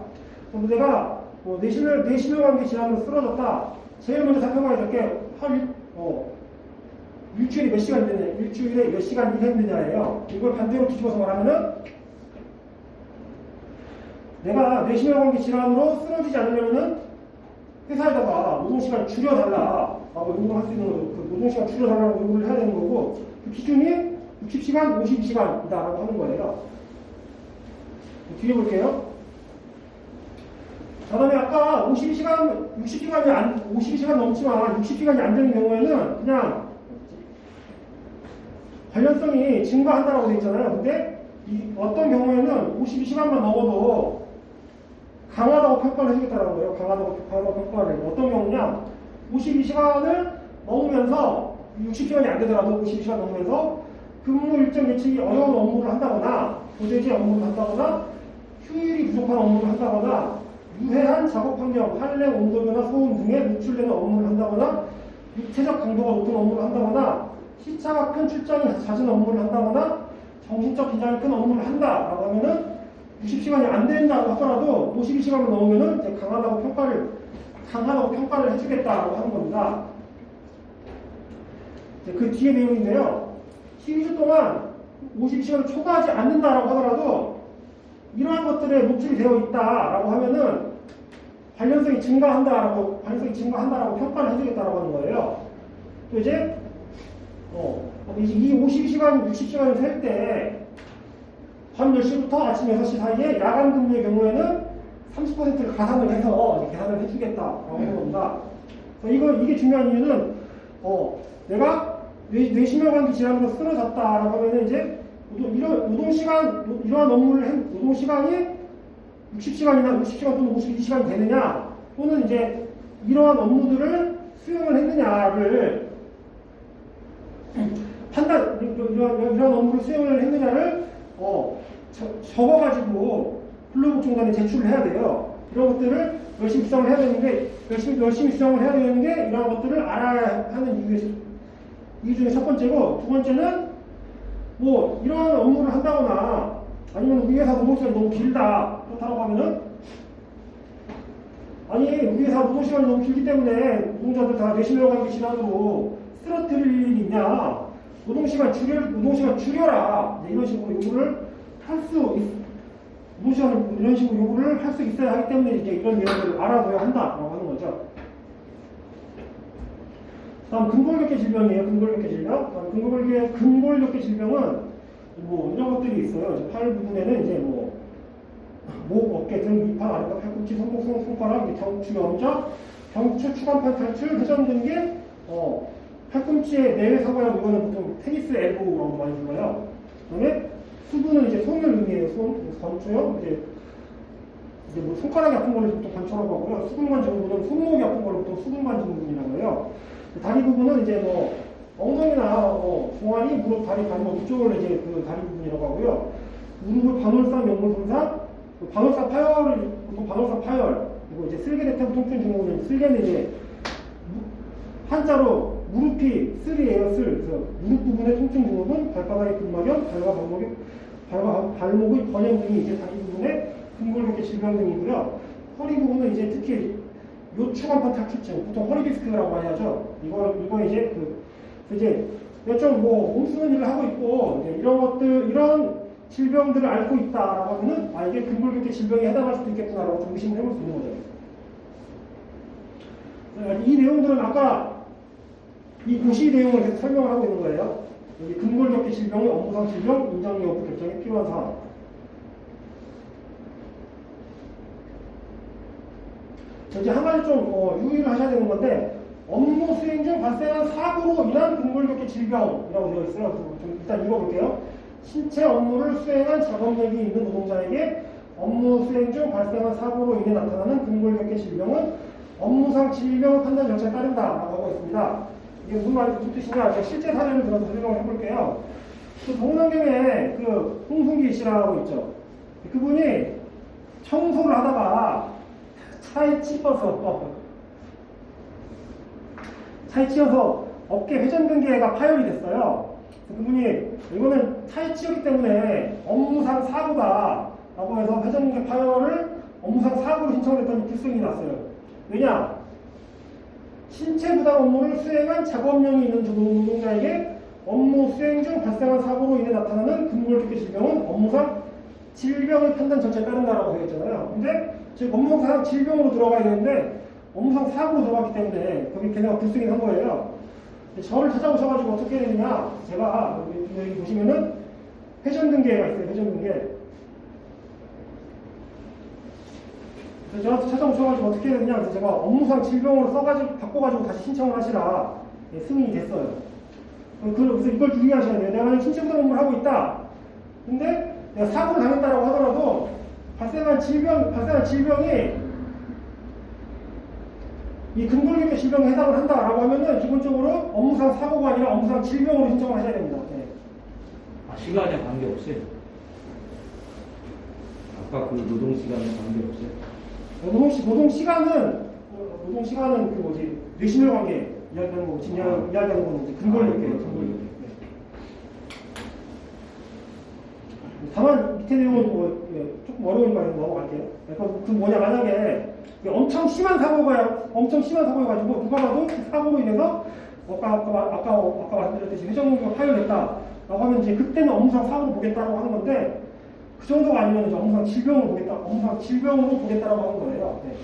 그래서 내가 뇌심혈관계 질환으로 쓰러졌다. 제일 먼저 살펴봐야 될 게 일주일에 몇 시간 되냐, 일주일에 몇 시간 일했느냐예요. 이걸 반대로 뒤집어서 말하면은 내가 뇌심혈관계 질환으로 쓰러지지 않으려면은 회사에다가 노동시간 줄여달라라고 요구를 할 수 있는 거죠. 그 노동시간 줄여달라고 요구를 해야 되는 거고 그 기준이 60시간, 52시간이다라고 하는 거예요. 뒤에 볼게요. 그 다음에 아까 52시간이 넘지만 60시간이 안 되는 경우에는 그냥 관련성이 증가한다라고 되어 있잖아요. 근데 어떤 경우에는 52시간만 넘어도 강하다고 평가를 해주겠다라는 거예요. 강하다고 평가를. 어떤 경우냐? 52시간을 넘으면서 60시간이 안 되더라도 52시간 넘으면서 근무 일정 예측이 어려운 업무를 한다거나 고재지 업무를 한다거나 휴일이 부족한 업무를 한다거나 유해한 작업 환경, 환경, 온도변화, 소음 등에 노출되는 업무를 한다거나 육체적 강도가 높은 업무를 한다거나 시차가 큰 출장이 잦은 업무를 한다거나 정신적 긴장이 큰 업무를 한다라고 하면은 60시간이 안 된다고 하더라도 52시간을 넘으면은 이제 강하다고 평가를 해주겠다라고 하는 겁니다. 그 뒤에 내용인데요. 12주 동안 52시간을 초과하지 않는다라고 하더라도 이러한 것들에 노출이 되어 있다라고 하면은 관련성이 증가한다라고 평가를 해주겠다라고 하는 거예요. 또 이제 이 52시간, 60시간을 셀 때 밤 10시부터 아침 6시 사이에 야간 근무의 경우에는 30%를 가산을 해서 계산을 해주겠다라고 하는 겁니다. 이게 중요한 이유는 내가 뇌심혈관계 질환으로 쓰러졌다라고 하면은 이제 이러한 업무를 노동 시간이 60시간이나 60시간 또는 52시간이 되느냐, 또는 이제 이러한 업무들을 수행을 했느냐를 이러한 업무를 수행을 했느냐를 적어가지고 근로복지공단에 제출을 해야 돼요. 이런 것들을 열심히 수정을 해야 되는데, 열심히 수정을 해야 되는 게 이러한 것들을 알아야 하는 이유 중에 첫 번째고, 두 번째는 뭐 이러한 업무를 한다거나 아니면 우리 회사 노동시간이 너무 길다 그렇다고 하면은, 아니 우리 회사 노동시간이 너무 길기 때문에 노동자들 다 뇌심혈관계 질환으로 쓰러뜨릴 일이 있냐, 노동시간 줄여라, 이런 식으로 요구를 이런 식으로 요구를 할 수 있어야 하기 때문에 이제 이런 내용들을 알아둬야 한다라고 하는 거죠. 다음 근골격계 질병이에요. 근골격계 질병. 근골격계 질병은 뭐 이런 것들이 있어요. 팔 부분에는 이제 뭐 목, 어깨, 등, 이팔, 아랫배, 팔꿈치, 손목, 손가락, 경추, 염좌, 경추, 추간팔 탈출, 회전 등기, 팔꿈치의 내외 사고약, 이거는 보통 테니스 엘보라고 많이 불러요. 그다음에 수분은 이제 손을 의미해요. 건초요. 이제 뭐 손가락이 아픈 걸로 보통 건초라고 하고요. 수분관 증후군은 손목이 아픈 걸로 보통 수분관 증후군이라고 해요. 다리 부분은 이제 뭐 엉덩이나 종아리, 무릎, 다리, 발목 이쪽을 이제 그 다리 부분이라고 하고요. 무릎을 반월상, 역물손상, 반월상 파열을 보통 반월상 파열, 그리고 이제 슬개대퇴부 통증 증후군은 슬개는 이제 한자로 무릎이 쓸이에요. 그래서 무릎 부분의 통증 증후군, 발바닥의 근막염, 발목의 번영 등이 이제 다리 부분의 근골격계 질병 등이고요. 허리 부분은 이제 특히 요추간판 탈출증, 보통 허리 디스크라고 많이 하죠. 이거 이제 이제 좀 뭐 몸쓰는 일을 하고 있고 이제 이런 질병들을 앓고 있다라고 하면은 이게 근골격계 질병에 해당할 수도 있겠구나라고 좀 의심을 해볼 수 있는 거죠. 이 내용들은 아까 이 고시 내용을 계속 설명을 하고 있는 거예요. 여기 근골격계 질병의 업무상 질병 인정 여부 결정에 필요한 사항. 이제 한 가지 좀 유의를 하셔야 되는 건데, 업무 수행 중 발생한 사고로 인한 근골격계 질병이라고 되어 있어요. 좀 일단 읽어볼게요. 신체 업무를 수행한 작업력이 있는 노동자에게 업무 수행 중 발생한 사고로 인해 나타나는 근골격계 질병은 업무상 질병 판단 절차에 따른다라고 하고 있습니다. 이게 무슨 뜻이냐? 제가 실제 사례를 들어서 설명을 해볼게요. 그 동남경에 그 홍순기 씨라고 있죠. 그분이 청소를 하다가 차에 치여서 어깨 회전근개가 파열이 됐어요. 그분이 이거는 차에 치였기 때문에 업무상 사고다라고 해서 회전근개 파열을 업무상 사고로 신청을 했더니 불승이 났어요. 왜냐? 신체 부담 업무를 수행한 작업량이 있는 노동자에게 업무 수행 중 발생한 사고로 인해 나타나는 근골격계 질병은 업무상 질병의 판단 절차에 따른다라고 되어 있잖아요. 근데 지금 업무상 질병으로 들어가야 되는데 업무상 사고로 들어갔기 때문에 거기 걔네가 불승이 한 거예요. 저를 찾아오셔가지고 어떻게 해야 되느냐? 제가 여기 보시면은 회전근개가 있어요. 회전근개. 그래서 저한테 찾아오셔가지고 어떻게 해야 되느냐? 그래서 제가 업무상 질병으로 바꿔가지고 다시 신청을 하시라. 승인이 됐어요. 그래서 이걸 주의하셔야 돼요. 내가 만약 신체부담 업무를 하고 있다. 근데 내가 사고를 당했다라고 하더라도 발생한 질병이 이 근골격계 질병에 해당을 한다라고 하면은 기본적으로 업무상 사고가 아니라 업무상 질병으로 신청을 하셔야 됩니다. 네. 시간에 관계없어요. 아까 그 노동시간에 관계없어요. 노동시간은 그 뭐지, 뇌심혈관계 이야기하는 거고, 지금 이야기하는 거는 이제 근골격계예요. 근골격계. 다만 밑에 내용은 조금 어려우니까 넘어갈게요. 그 뭐냐, 만약에 엄청 심한 사고여가지고 누가 봐도 그 사고로 인해서 아까 말씀드렸듯이 회전근개가 파열됐다라고 하면 이제 그때는 업무상 사고로 보겠다라고 하는 건데, 그 정도가 아니면 이제 업무상 질병으로 보겠다라고 하는 거예요. 네.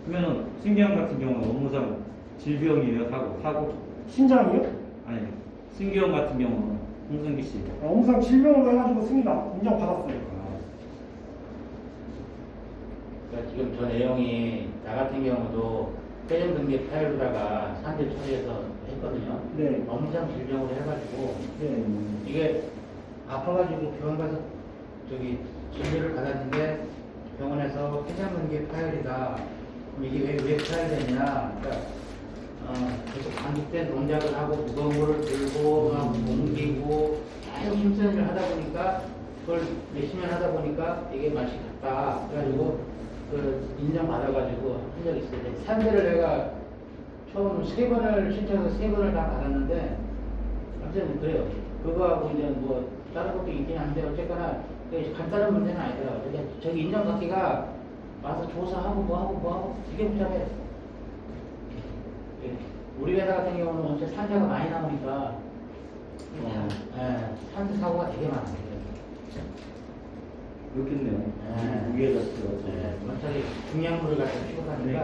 그러면은 신경 같은 경우는 업무상 질병이에요, 사고? 신장이요? 아니, 신경 같은 경우는 홍승기 씨. 업무상 질병으로 해가지고 인정받았어요. 그러니까 지금 저 내용이 나 같은 경우도 폐렴 등기 파일로다가 산재 처리해서 했거든요. 네. 업무상 질병으로 해가지고 네. 이게 아파가지고 병원 가서 저기 진료를 받았는데 병원에서 폐렴 등기 파일이다. 그럼 이게 왜 파일이냐? 그러니까 계속 반복된 동작을 하고 무거운 거를 들고 막 옮기고 계속 힘쓰는 일을 하다 보니까 그걸 몇십 년 하다 보니까 이게 맛이 갔다. 그래가지고 그 인정받아가지고 한 적이 있어요. 산재를 내가 처음 3번을 신청해서 3번을 다 받았는데 아무튼 그래요. 그거하고 이제 뭐 다른 것도 있긴 한데 어쨌거나 간단한 문제는 아니더라고요. 저기 인정받기가 와서 조사하고 뭐하고 되게 복잡해요. 예. 우리 회사 같은 경우는 어째 산재가 많이 나오니까 산재 사고가 되게 많아요. 그렇겠네요. 네. 무게 자체가. 갑자기 중량물을 갖다 취급하니까 그러니까.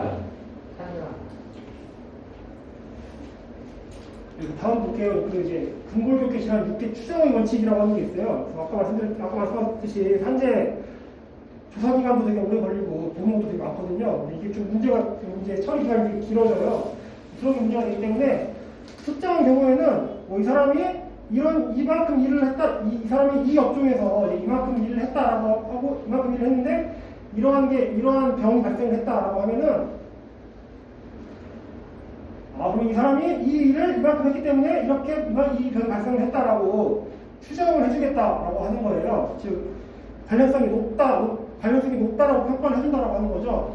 산재가 그리고 다음 볼게요. 그 이제 근골격계 질환 6개 추정의 원칙이라고 하는 게 있어요. 그래서 아까 말씀하셨듯이 산재 조사 기간도 되게 오래 걸리고 보험도 되게 많거든요. 근데 이게 좀 문제가 이제 처리 기간이 되게 길어져요. 그런 게 문제가 되기 때문에 특정한 경우에는 뭐 이 사람이 이만큼 일을 했다, 이 사람이 이 업종에서 이만큼 일을 했다라고 하고 이만큼 일을 했는데 이러한 병이 발생했다라고 하면은 그럼 이 사람이 이 일을 이만큼 했기 때문에 이 병이 발생했다라고 추정을 해주겠다라고 하는 거예요. 즉 발현성이 높다라고 평가를 해준다라고 하는 거죠.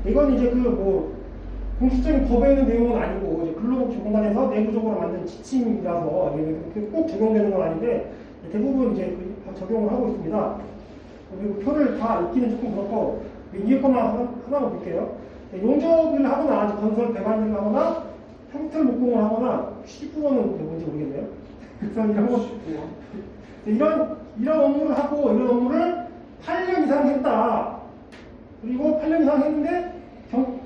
이건 이제 공식적인 법에 있는 내용은 아니고 이제 근로복지공단에서 내부적으로 만든 지침이라서 꼭 적용되는 건 아닌데 대부분 이제 적용을 하고 있습니다. 그리고 표를 다 읽기는 조금 그렇고 위에 것만 하나만 볼게요. 용접을 하거나 건설 배관일을 하거나 평틀 목공을 하거나 19번은 뭔지 모르겠네요. 그래서 이런 업무를 하고 이런 업무를 8년 이상 했다. 그리고 8년 이상 했는데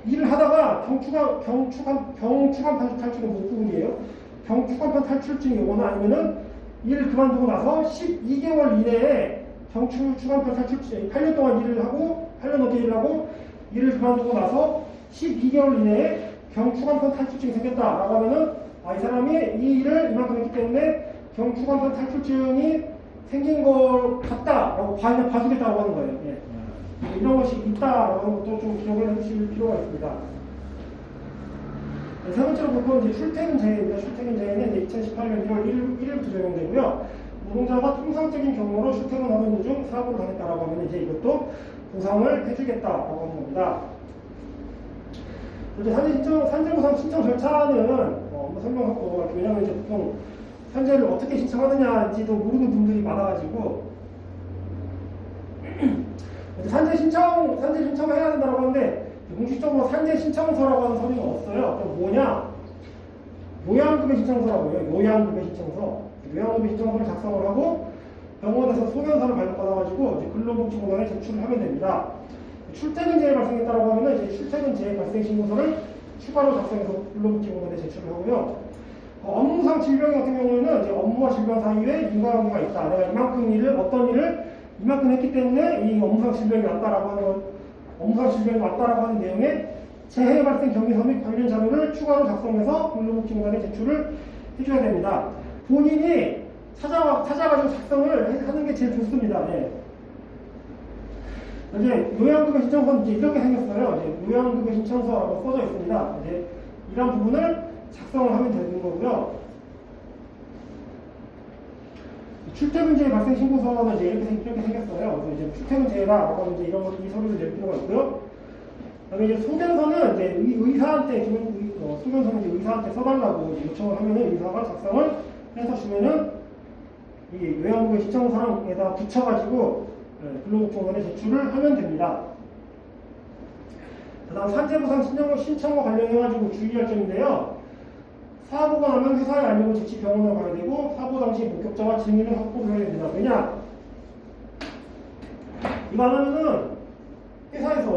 일을 하다가 경추간판 탈출은 못 부분이에요. 경추간판 탈출증이 오거나 아니면은 일을 그만두고 나서 12개월 이내에 경추간판 탈출증 8년 동안 일을 하고 8년 넘게 일을 하고 일을 그만두고 나서 12개월 이내에 경추간판 탈출증이 생겼다라고 하면은 이 사람이 이 일을 이만큼 했기 때문에 경추간판 탈출증이 생긴 것 같다라고 봐주겠다고 하는 거예요. 예. 이런 것이 있다라고 하는 것도 좀 기억을 해주실 필요가 있습니다. 세 번째로 볼 건 이제 출퇴근제입니다. 출퇴근제는 2018년 1월 1일부터 적용되고요. 노동자가 통상적인 경로로 출퇴근하는 도중 사고를 당했다라고 하면 이제 이것도 보상을 해주겠다라고 하는 겁니다. 이제 산재보상 신청 절차는 한번 설명하고 갈게요. 왜냐하면 이제 보통 산재를 어떻게 신청하느냐인지도 모르는 분들이 많아가지고 산재 신청을 해야 된다고 하는데 공식적으로 산재 신청서라고 하는 서류는 없어요. 그럼 뭐냐? 요양급여 신청서라고요. 요양급여 신청서를 작성을 하고 병원에서 소견서를 발급받아가지고 근로복지공단에 제출을 하면 됩니다. 출퇴근제에 발생했다고 하면 이제 출퇴근제 발생 신고서를 추가로 작성해서 근로복지공단에 제출을 하고요. 업무상 질병 같은 경우에는 이제 업무와 질병 사이에 인과관계가 있다. 내가 어떤 일을 이만큼 했기 때문에 이 업무상 질병이 왔다라고 하는 내용의 재해 발생 경위서 및 관련 자료를 추가로 작성해서 근로복지공단에 제출을 해줘야 됩니다. 본인이 찾아가지고 작성을 하는 게 제일 좋습니다. 네. 이제 요양급여 신청서는 이제 이렇게 생겼어요. 이제 요양급여 신청서라고 써져 있습니다. 이제 이런 부분을 작성을 하면 되는 거고요. 출퇴근제 발생 신고서는 이제 이렇게 생겼어요. 그래서 이제 출퇴근제라고 하면 이제 이 서류를 낼 필요가 있고요. 그다음에 이제 소견서는 이제 의사한테 소견서는 이제 의사한테 써달라고 요청을 하면은 의사가 작성을 해서 주면은 이 요양급여 신청서에다 붙여가지고 근로복지공단에 제출을 하면 됩니다. 그다음 산재보상 신청과 관련해가지고 주의할 점인데요. 사고가 나면 회사에 알리고 즉시 병원으로 가야 되고 사고 당시 목격자와 증인을 확보를 해야 됩니다. 왜냐? 이거 안 하면은 회사에서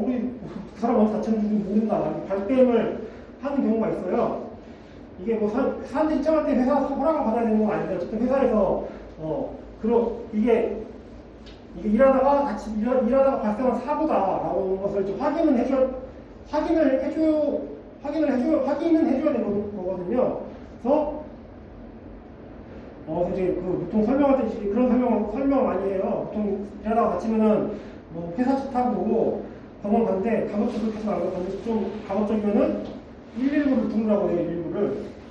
우리 그 사람 어디 다쳤는지 모른다 발뺌을 하는 경우가 있어요. 이게 뭐 산재 신청할 때 회사 허락을 받아야 되는 건 아닌데 어쨌든 회사에서 이게 일하다가 발생한 사고다라고 하는 것을 좀 확인은 해줘야 되는 거거든요. 그래서 이제 그 보통 설명할 때 그런 설명을 많이 해요. 보통 일하다가 다치면은 뭐 회사 차 타고 병원 가는데 가급적으로 그렇게 말고 좀 가급적이면은 119를 부르라고 해요.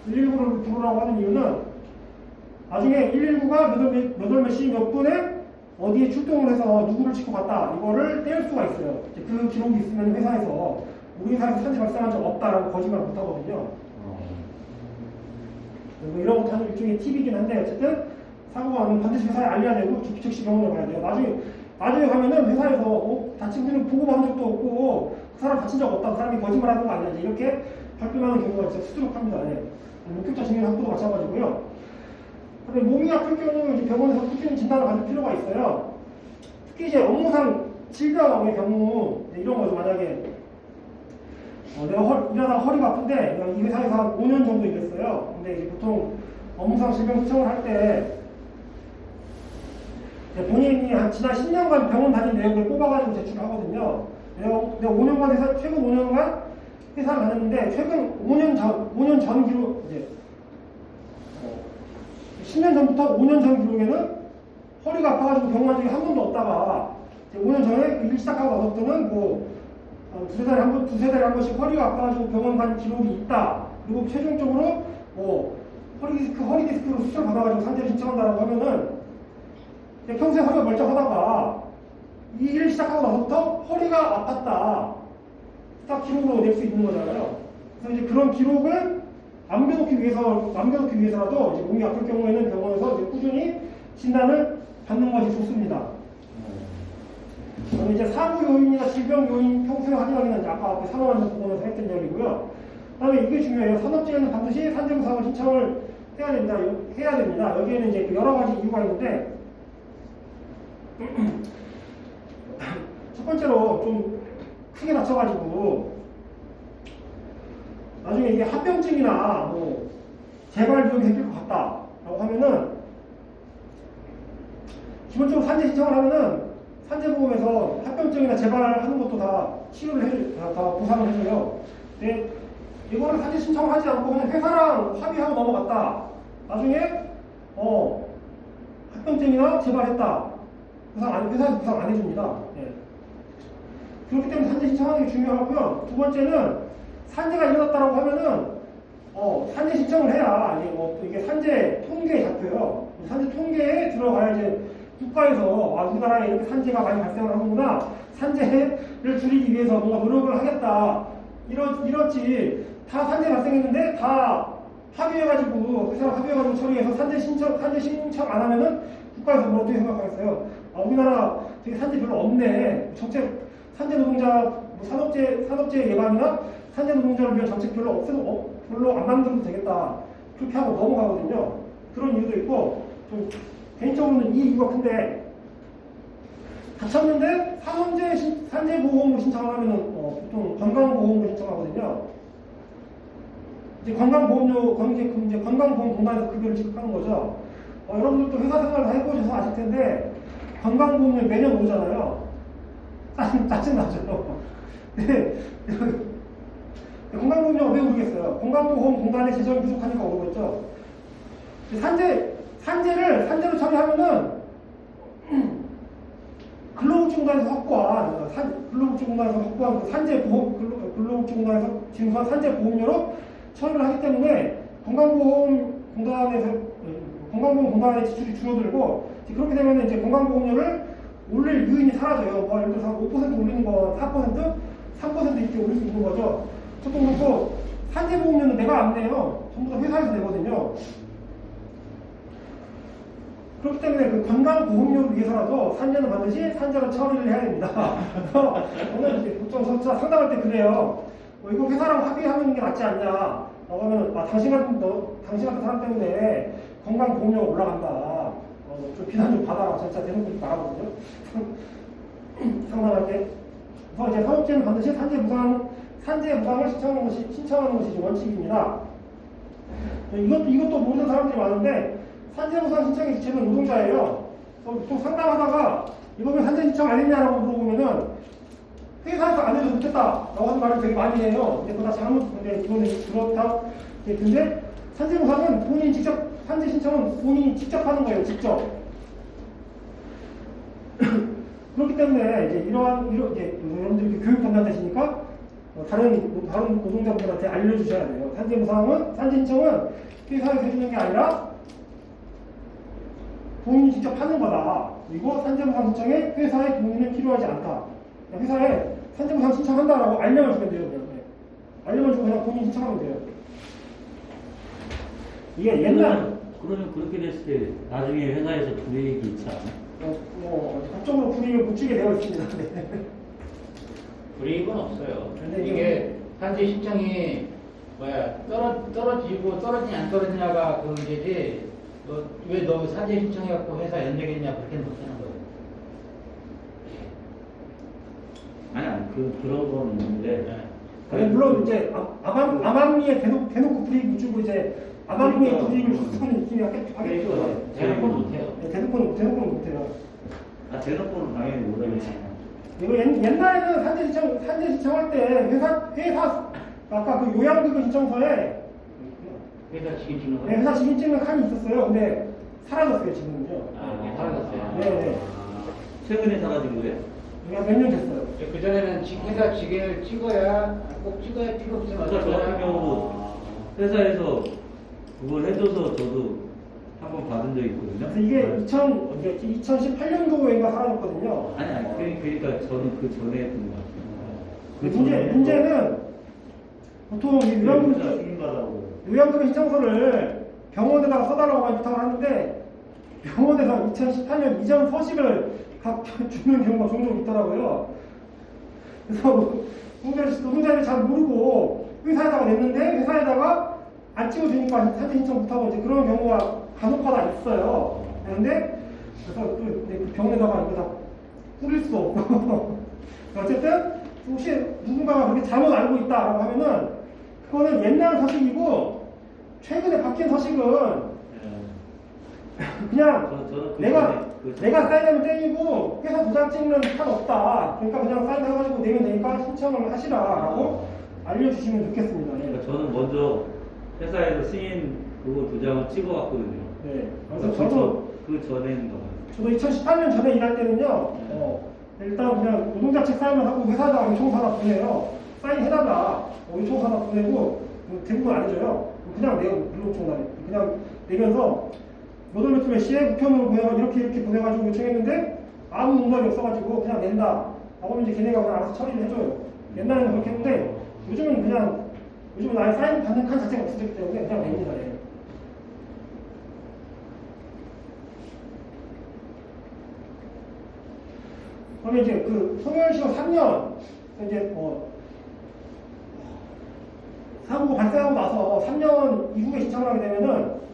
119를 부르라고 하는 이유는 나중에 119가 몇 시 몇 분에 어디에 출동을 해서 누구를 싣고 갔다 이거를 떼을 수가 있어요. 이제 그 기록이 있으면 회사에서 우리 회사에서 산재 발생한 적 없다라고 거짓말 못 하거든요. 뭐 이런 것도 한 일종의 팁이긴 한데 어쨌든 사고가 나면 반드시 회사에 알려야 되고 즉시 병원에 가야 돼요. 나중에 가면은 회사에서 다친 분은 보고받은 적도 없고 그 사람 다친 적 없다. 그 사람이 거짓말하는 거 아니야. 이렇게 발표하는 경우가 진짜 수두룩합니다. 목격자 증명 확보도 마찬가지고요. 그다음에 몸이 아플 경우 이제 병원에서 특히 진단을 받을 필요가 있어요. 특히 이제 업무상 질병의 경우 이런 거죠. 만약에 내가 일하다가 허리가 아픈데 내가 이 회사에서 한 5년 정도 일했어요. 근데 이제 보통 업무상 질병 신청을 할 때 본인이 한 지난 10년간 병원 다닌 내역을 뽑아가지고 제출하거든요. 내가 5년간 최근 5년간 회사를 다녔는데 최근 5년 전 기록 이제 10년 전부터 5년 전 기록에는 허리가 아파가지고 병원 간 적이 한 번도 없다가 이제 5년 전에 일 시작하고 나서부터는 뭐 두세 달에 한 번씩 허리가 아파가지고 병원 간 기록이 있다. 그리고 최종적으로 뭐 허리 디스크로 수술 받아가지고 산재를 신청한다라고 하면은 평소에 허리가 멀쩡하다가 이 일을 시작하고 나서부터 허리가 아팠다. 딱 기록으로 낼 수 있는 거잖아요. 그래서 이제 그런 기록을 남겨놓기 위해서라도 이제 몸이 아플 경우에는 병원에서 이제 꾸준히 진단을 받는 것이 좋습니다. 이제 사고 요인이나 질병 요인 평소에 확인하기는 이제 아까 앞에 산업안전보건에서 했던 얘기고요. 그다음에 이게 중요해요. 산업재해는 반드시 산재보상을 신청을 해야 됩니다. 여기에는 이제 여러 가지 이유가 있는데 첫 번째로 좀 크게 다쳐가지고 나중에 이게 합병증이나 뭐 재발 비용이 생길 것 같다라고 하면은 기본적으로 산재 신청을 하면은 산재보험에서 합병증이나 재발하는 것도 다 다 보상을 해줘요. 근데 이거를 산재 신청을 하지 않고 그냥 회사랑 합의하고 넘어갔다. 나중에 합병증이나 재발했다. 회사에서 보상 안 해줍니다. 그렇기 때문에 산재 신청하는 게 중요하고요. 두 번째는 산재가 일어났다라고 하면은 산재 신청을 해야 이게 산재 통계에 잡혀요. 산재 통계에 들어가야 이제 국가에서 우리나라에 이렇게 산재가 많이 발생을 하는구나. 산재를 줄이기 위해서 뭔가 노력을 하겠다. 이렇지. 다 산재 발생했는데 다 합의해가지고 회사랑 합의해가지고 처리해서 산재 신청 안 하면은 국가에서 뭐 어떻게 생각하겠어요? 우리나라 되게 산재 별로 없네. 정책 산재 노동자 산업재해 예방이나 산재 노동자를 위한 정책 별로 안 만들어도 되겠다. 그렇게 하고 넘어가거든요. 그런 이유도 있고 좀 개인적으로는 이 이유가 큰데 다쳤는데 산재보험으로 신청을 하면은 보통 건강보험으로 신청하거든요. 이제 건강보험공단에서 급여를 지급하는 거죠. 여러분들도 회사 생활 다 해보셔서 아실 텐데 건강보험료 매년 오잖아요. 짜증나죠. 네. 건강보험료가 왜 오르겠어요? 건강보험공단의 재정이 부족하니까 오르겠죠. 산재로 처리하면은 근로복지공단에서 확보한 그 근로복지공단에서 지급한 산재보험료로 처리를 하기 때문에 건강보험공단의 지출이 줄어들고 그렇게 되면 이제 건강보험료를 올릴 요인이 사라져요. 예를 들어서 5% 올리는 거 4%, 3% 이렇게 올릴 수 있는 거죠. 보통 그렇고 산재보험료는 내가 안 내요. 전부 다 회사에서 내거든요. 그렇기 때문에 그 건강보험료를 위해서라도 산재는 반드시 산재로 처리를 해야 됩니다. 그래서 저는 이제 보통 상담할 때 그래요. 이거 회사랑 합의하는 게 낫지 않냐. 라고 하면 당신 같은 사람 때문에 건강보험료가 올라간다. 좀 비난 좀 받아라. 진짜 대놓고 말하거든요. 상담할 때. 그래서 이제 산업재해는 반드시 산재 보상을 신청하는 것이 원칙입니다. 이것도 모르는 사람들이 많은데 산재 보상 신청의 주체는 노동자예요. 보통 상담하다가 이거 왜 산재 신청 안 했냐라고 물어보면은 회사에서 안 해도 못했다라고 하는 말을 되게 많이 해요. 근데 그거 다 잘못, 근데 이거는 그렇다. 근데 산재보상은 본인이 직접, 산재 신청은 본인이 직접 하는 거예요, 직접. 그렇기 때문에 이제 이렇게 여러분들이 교육 담당자시니까 다른 노동자분들한테 알려주셔야 돼요. 산재보상은, 산재 신청은 회사에서 해주는 게 아니라 본인이 직접 하는 거다. 그리고 산재보상 신청에 회사의 동의는 필요하지 않다. 회사에 산재보상 신청한다라고 알려만 주면 돼요. 그냥. 네. 알려만 주고 그냥 본인이 신청하면 돼요. 이게 옛날 그러면 그렇게 됐을 때 나중에 회사에서 불이익이 있지 않아? 법적으로 불이익을 못 주게 되어 있습니다. 네. 불이익은 없어요. 근데 이게 산재 신청이 떨어지고 떨어지냐 안 떨어지냐가 그 문제지. 왜 너 산재 신청해갖고 회사 연장했냐 그렇게는 못하는 거예요. 아니 그런 건 있는데. 네. 아니, 물론 이제 암암리에 대놓고 불이익 못 주고 이제 암암리에 불이익을 줄 수는 있긴 하겠죠. 대놓고는 못해요. 네, 대놓고는 못해요. 아 대놓고는 당연히 못하겠지. 이거 옛날에는 산재 신청할 때 회사 아까 그 요양급여 신청서에 회사 직인 찍는 거예요? 네, 회사 직인 찍는 칸이 있었어요. 근데 사라졌어요 지금은요. 아, 이게 사라졌어요. 네. 최근에 사라진 거예요? 이게 몇 년 됐어요. 그전에는 회사 직인을 찍어야 꼭 찍어야 필요 없으면 아까 저 같은 경우도 회사에서 그걸 해줘서 저도 한 번 받은 적이 있거든요. 그래서 이게 2018년도에인가 사라졌거든요. 아니 그러니까 저는 그 전에 했던 것 같아요. 문제는 보통 이 요양급여 신청서를 병원에다가 써달라고 많이 부탁을 하는데 병원에서 2018년 이전 서식을 주는 경우가 종종 있더라고요. 그래서 노동자들이 잘 모르고 회사에다가 냈는데 회사에다가 안 찍어주니까 산재 신청 못하고 이제 그런 경우가 간혹가다 있어요. 그런데 그래서 그 병원에다가 이거 다 뿌릴 수도 없고 어쨌든 혹시 누군가가 그렇게 잘못 알고 있다라고 하면은 그거는 옛날 서식이고 최근에 바뀐 서식은 그냥 내가 사인하면 땡이고 회사 도장 찍는 칸 없다. 그러니까 그냥 사인해가지고 내면 되니까 신청을 하시라라고 알려주시면 좋겠습니다. 그러니까 저는 먼저 회사에서 승인 그거 도장을 찍어왔거든요. 네. 그래서 저도 그 전에는 저도 2018년 전에 일할 때는요. 일단 그냥 노동자 측 사인만 하고 회사에다가 요청서 하나 보내요. 사인해달라. 요청서 하나 보내고 대부분 안 해줘요. 그냥 내요. 불로청단에 그냥 내면서 몇 시에 우편으로 보내가지고 이렇게 보내가지고 요청했는데 아무 문제가 없어가지고 그냥 낸다. 하고 이제 걔네가 그냥 알아서 처리를 해줘요. 옛날에는 그렇게 했는데 요즘은 아예 사인 받는 칸 자체가 없어졌기 때문에 그냥 냅니다. 예. 그러면 이제 그 소멸시효 3년 이제 사고가 발생하고 나서 3년 이후에 신청을 하게 되면은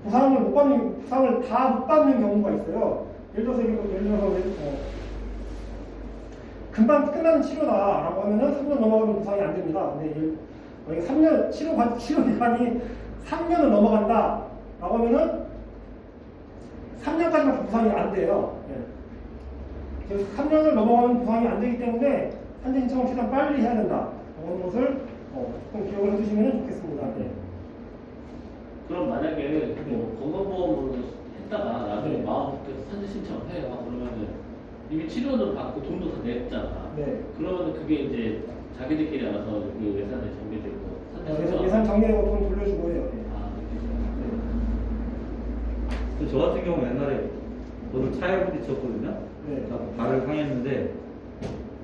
보상을 다 못 받는 경우가 있어요. 예를 들어서 금방 끝나는 치료다라고 하면은 3년 넘어가면 보상이 안 됩니다. 근데 만약에 3년 치료 기간이 3년을 넘어간다라고 하면은 3년까지밖에 보상이 안 돼요. 예. 그래서 3년을 넘어가면 보상이 안 되기 때문에 산재 신청을 최대한 빨리 해야 된다. 그런 것을 좀 기억을 해주시면 좋겠습니다. 네. 그럼 만약에 뭐 건강보험으로 했다가 나중에 네. 마음먹고 산재 신청을 해요. 그러면은 이미 치료도 받고 돈도 다 냈잖아. 네. 그러면 그게 이제 자기들끼리 알아서 그 예산에 정비되고 산재 그래서 신청. 예산 정리하고 돈 돌려주고 해요. 네. 아 그렇게 저 같은 경우 옛날에 저도 차에 부딪혔거든요. 네. 발을 상했는데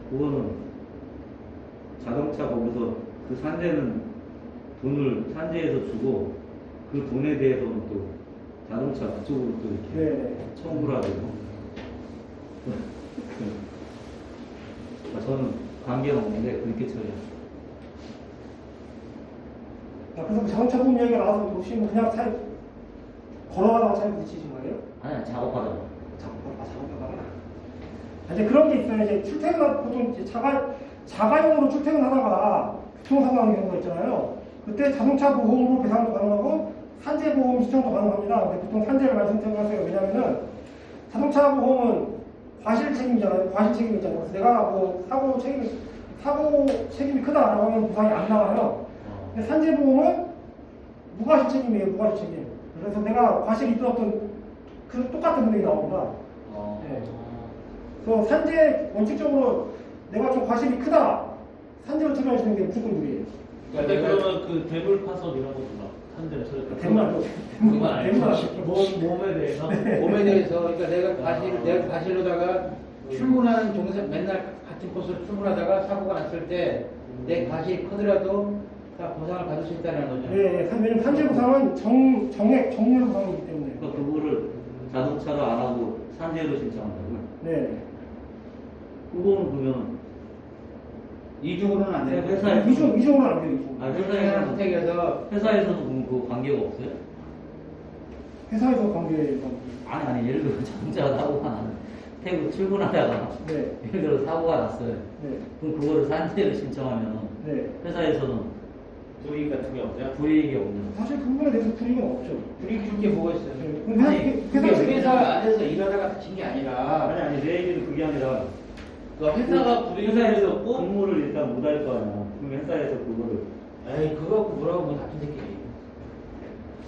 그거는 자동차 거기서 그 산재는 돈을 산재에서 주고 그 돈에 대해서는 또 자동차 그쪽으로 또 이렇게 네. 청구를 하고 저는 관계는 없는데 그렇게 처리해요. 그래서 자동차 보험 이야기가 나와서 혹시 뭐 그냥 걸어가다가 차에 부딪히신 거예요? 아니 작업하다가. 작업하다가. 이제 그런 게 있어요. 이제 보통 이제 자가용으로 출퇴근하다가 교통사고 나는 경우가 있잖아요. 그때 자동차 보험으로 배상도 가능하고 산재 보험 신청도 가능합니다. 근데 보통 산재를 많이 선택하세요. 왜냐하면은 자동차 보험은 과실 책임이잖아요. 과실 책임이잖아요. 그래서 내가 뭐 사고 책임이 크다라고 하면 보상이 안 나와요. 근데 산재보험은 무과실 책임이에요. 무과실 책임. 그래서 내가 과실이 있었던 그 똑같은 금액이 나옵니다. 네. 그래서 산재 원칙적으로 내가 좀 과실이 크다. 산재로 처리할 수 있는 게 무조건 유리해요. 근데 그러면 그 대물 파손 이런 것도 막 산재를 처리할 대문 그건 아니죠. 몸에 대해서. 몸에 대해서 그러니까 내가 과실로다가 출근하는 동생 맨날 같은 코스로 출근하다가 사고가 났을 때 내 과실이 크더라도 다 보상을 받을 수 있다는 거죠. 네, 왜냐면 산재 보상은 정액 정률 보상이기 때문에. 그러니까 그거를 자동차로 안 하고 산재로 신청한다고요? 네. 그거는 그러면 이중으로는 안 돼요. 회사에 이중으로 안 돼요. 이중. 아, 회사에서 선택해서 회사에서는 그럼 그 관계가 없어요? 회사에서 관계가. 아니 예를 들어 자동차가 사고가 나는 태국 출근하다가 네. 예를 들어 사고가 났어요. 네. 그럼 그거를 산재를 신청하면 네. 회사에서는 불이익 같은 게 없어요? 불이익이 없는. 사실 그 부분에 대해서 불이익은 없죠. 불이익 줄게 뭐가 있어요? 네. 아니, 그게 회사 회사 안에서 일하다가 다친 게 아니라 아니 내 얘기는 그게 아니라 그러니까 회사가 불이익을 회사에서 했었고 근무를 일단 못 할 거 아니야. 그럼 회사에서 그거를 에이 그거 갖고 뭐라고 뭐 같은 새끼.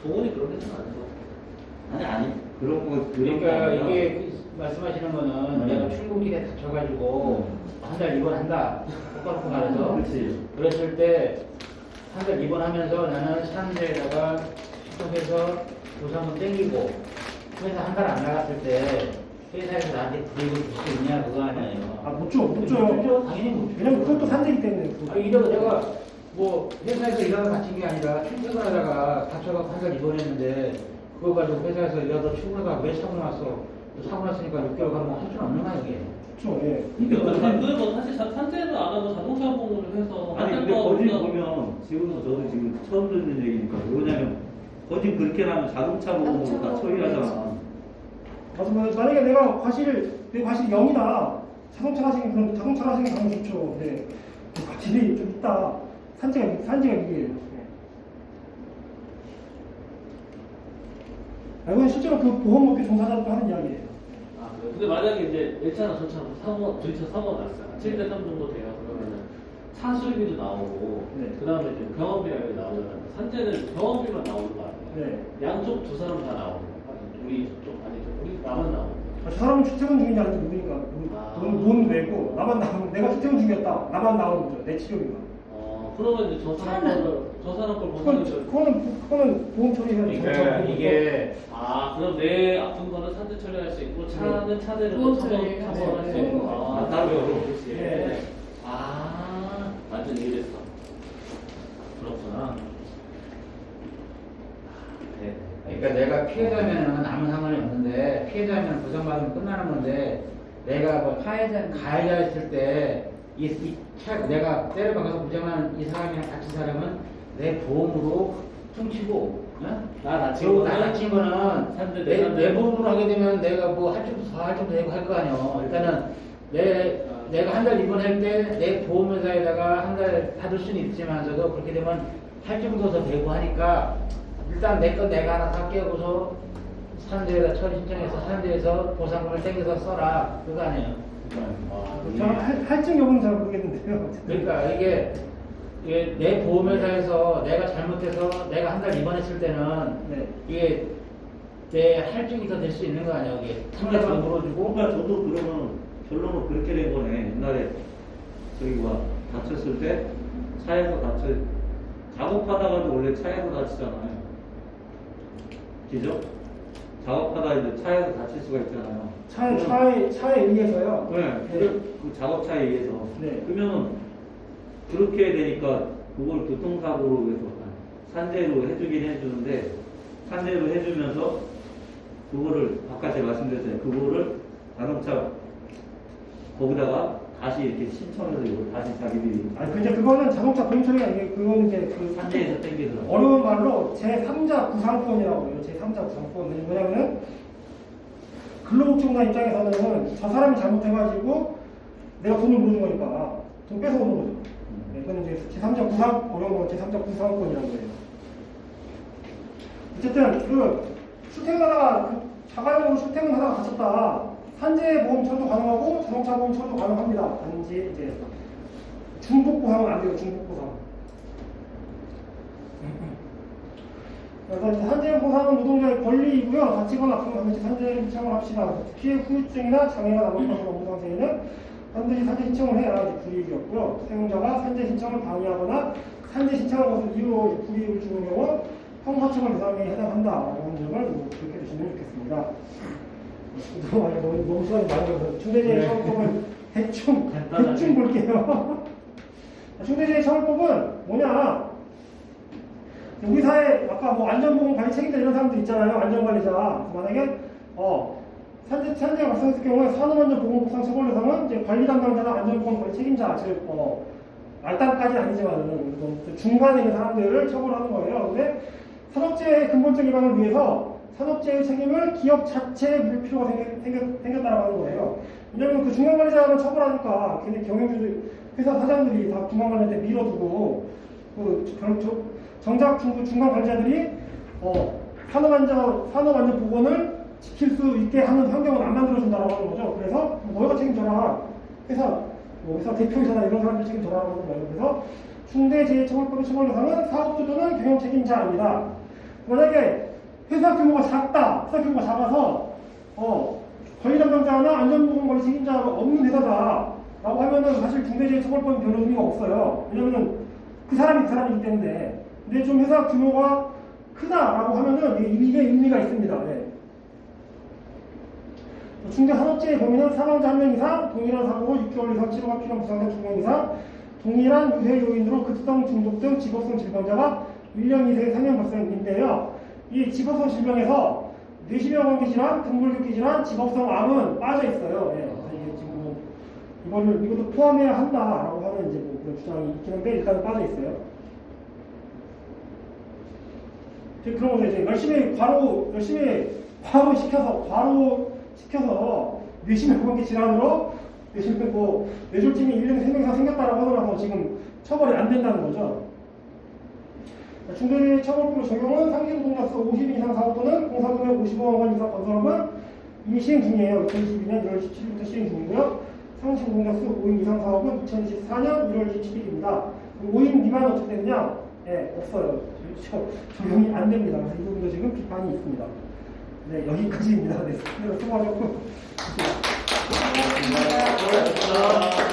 동원이 그런 회사는 아니죠. 아니 그런 거 그런 거 그러니까 아니라 이게 말씀하시는 거는 내가 출근길에 다쳐가지고 한 달 입원한다. 똑바로 말해서. 그렇지. 그랬을 때 한 달 입원하면서 나는 산재에다가 신청해서 보상금 땡기고 회사 한 달 안 나갔을 때 회사에서 나한테 불이익을 줄 수 있냐 그거 아니에요. 못 줘요. 못 줘요. 당연히 못 줘요. 왜냐면 그것도 산재이기 때문에. 그거. 아니 이러고 내가 뭐 회사에서 일하다 다친 게 아니라 출근하다가 다쳐갖고 한 달 입원했는데 그거 가지고 회사에서 일하다 출근하다가 왜 사고 났어? 사고 났으니까 6개월 가면 할 수는 없는 거야 이게. 그렇죠. 예. 근데 뭐 사실 산재는 안 하고 자동차 보험을 해서 아니 근데 거짓 보면 지금도 저도 지금 처음 듣는 얘기니까 왜냐면 거짓 그렇게 나면 자동차 보험으로 다 처리하잖아. 맞습니다. 만약에 내 과실이 0이다. 자동차 하시는 그런 자동차 하시는 게 당연히 좋죠. 근데 과실이 좀 있다. 산재가 이게요. 이건 실제로 그 보험업계 종사자도 하는 이야기예요. 아, 그래요? 근데 만약에 이제 1차나 저차나 둘이차 사고가 났어요. 7대 3 정도 돼요. 그러면은 차 수리비도 나오고, 네. 그 다음에 이제 병원비가 여기 나오잖아요. 산재는 병원비만 나오는 거 아니에요? 네. 양쪽 두 사람 다 나오는 거. 우리 쪽, 아니죠. 우리 나만 나오는 거. 저 사람은 출퇴근 중인지 아닌지 모르니까 돈 내고 나만 나오면 내가 출퇴근 중이었다. 나만 나오는 거죠. 내 치료비만. 그러면 이제 저 사람 걸 보상해줘요. 그거는 보험 처리해야 돼. 그러니까 이게 아, 그럼 내 아픈 거는 산재 처리할 수 있고, 차는 차대로 보험 처벌할 수 처리해야지. 있고. 아, 따로. 그렇지. 네. 아, 완전 이해됐어. 그렇구나. 네. 그러니까 내가 피해자면은 아무 상관이 없는데 피해자면 보상받으면 끝나는 건데 내가 뭐 가해자였을 때 내가 때려 박아서 부정한 이 사람이랑 다친 사람은 내 보험으로 퉁치고 나 다친 그리고 거는 나 다친 거는 산재 내 보험으로 하게 되면 내가 뭐 할 줄도 더 할 줄도 되고 할 거 아니야. 일단은 내가 한 달 입원할 때 내 보험회사에다가 한 달 받을 수는 있지만서도 그렇게 되면 할 줄도 더 되고 하니까 일단 내 건 내가 알아서 할게요고서 산재에다 처리 신청해서 산재에서 보상금을 땡겨서 써라 그거 아니에요. 저는 할증 여부는 잘 모르겠는데요. 그러니까 이게 내 보험회사에서 내가 잘못해서 내가 한 달 입원했을 때는 네. 이게 내 할증이 더 될 수 있는 거 아니야 이게 상대방 물어주고 그러니까 저도 그러면 결론은 그렇게 된 거네. 옛날에 저기 다쳤을 때 차에서 작업하다가도 원래 차에서 다치잖아요. 그죠? 작업하다 이제 차에서 다칠 수가 있잖아요. 차에 의해서요. 네, 그 작업차에 의해서. 네. 그러면은 그렇게 되니까 그걸 교통사고로 해서 산재로 해주긴 해주는데 산재로 해주면서 그거를 아까 제가 말씀드렸잖아요. 그거를 자동차 거기다가 다시 이렇게 신청해서 이걸 다시 자기들이 근데 그거는 자동차 보험 처리가 아니고 그거는 이제 그 산재에서 땡기더라고요. 어려운 말로 제3자 구상권이라고 해요. 제3자 구상권. 뭐냐면은 근로복지공단 입장에서는 저 사람이 잘못해가지고 내가 돈을 물어준 거니까 돈 뺏어오는 거죠. 이거는 이제 제3자 구상, 어려운 건 제3자 구상권이라고 해요. 어쨌든 출퇴근하다가 자가용으로 출퇴근하다가 다쳤다. 산재 보험처도 가능하고 자동차 보험처도 가능합니다. 단지 이제 중복 보상은 안 돼요. 중복 보상. 그래서 이제 산재 보상은 노동자의 권리이고요. 다치거나 아프면 반드시 산재 신청을 합시다. 피해 후유증이나 장애가 남을 것으로 업무 상태에는 반드시 산재 신청을 해야 이제 불이익이었고요. 사용자가 산재 신청을 방해하거나 산재 신청한 것을 이유로 이제 불이익을 주는 경우 형사처벌 대상에 해당한다라고 하는 점을 뭐 그렇게 두시면 좋겠습니다. 너무 시간이 많이 걸려서 중대재해처벌법을 대충 볼게요. 중대재해처벌법은 뭐냐? 우리 사회 아까 뭐 안전보건 관리 책임자 이런 사람들 있잖아요. 안전관리자. 만약에 산재가 발생했을 경우에 산업안전보건법상 처벌 대상은 이제 관리 담당자나 안전보건 관리 책임자, 즉 말단까지는 아니지만은 중간에 있는 사람들을 처벌하는 거예요. 근데 산업재해의 근본적 예방을 위해서 산업재해 책임을 기업 자체에 물 필요가 생겼다라고 하는 거예요. 왜냐면 그 중간관리자를 처벌하니까 걔네 경영주들, 회사 사장들이 다 중간관리한테 밀어두고 정작 중간관리자들이 산업안전보건을 지킬 수 있게 하는 환경을 안 만들어준다라고 하는 거죠. 그래서 너희가 책임져라. 회사 대표이사나 이런 사람들 책임져라라고 하는 거예요. 그래서 중대재해처벌법의 처벌 대상은 사업주 또는 경영 책임자입니다. 만약에 회사 규모가 작아서 관리 담당자나 안전보건 관리 책임자가 없는 회사다라고 하면은 사실 중대재해처벌법은 별로 의미가 없어요. 왜냐면은 그 사람이기 때문에. 근데 좀 회사 규모가 크다라고 하면은 이게 의미가 있습니다. 네. 중대산업재해 범위는 사망자 1명 이상, 동일한 사고로 6개월 이상 치료가 필요한 부상자 2명 이상, 동일한 유해 요인으로 급성 중독 등 직업성 질병자가 1년 이상의 상해 발생인데요. 이 직업성 질병에서 뇌심혈관계 질환, 등골격계 질환, 직업성 암은 빠져 있어요. 예. 이게 지금 이것도 포함해야 한다라고 하는 이제 그런 주장이 있긴 한데 일단은 빠져 있어요. 그런 거 이제 열심히 과로 시켜서 뇌심혈관계 질환으로 뇌졸중이 1년에 3명 이상 생겼다라고 하더라도 지금 처벌이 안 된다는 거죠. 중대처벌법 적용은 상시노동자 수 50인 이상 사업 또는 공사금액 50억 원 이상 건설업은 이미 시행 중이에요. 2022년 1월 17일부터 시행 중이고요. 상시노동자 수 5인 이상 사업은 2024년 1월 27일입니다. 5인 미만은 어떻게 되느냐? 없어요. 적용이 안 됩니다. 그래서 이 부분도 지금 비판이 있습니다. 네, 여기까지입니다. 네, 수고하셨고.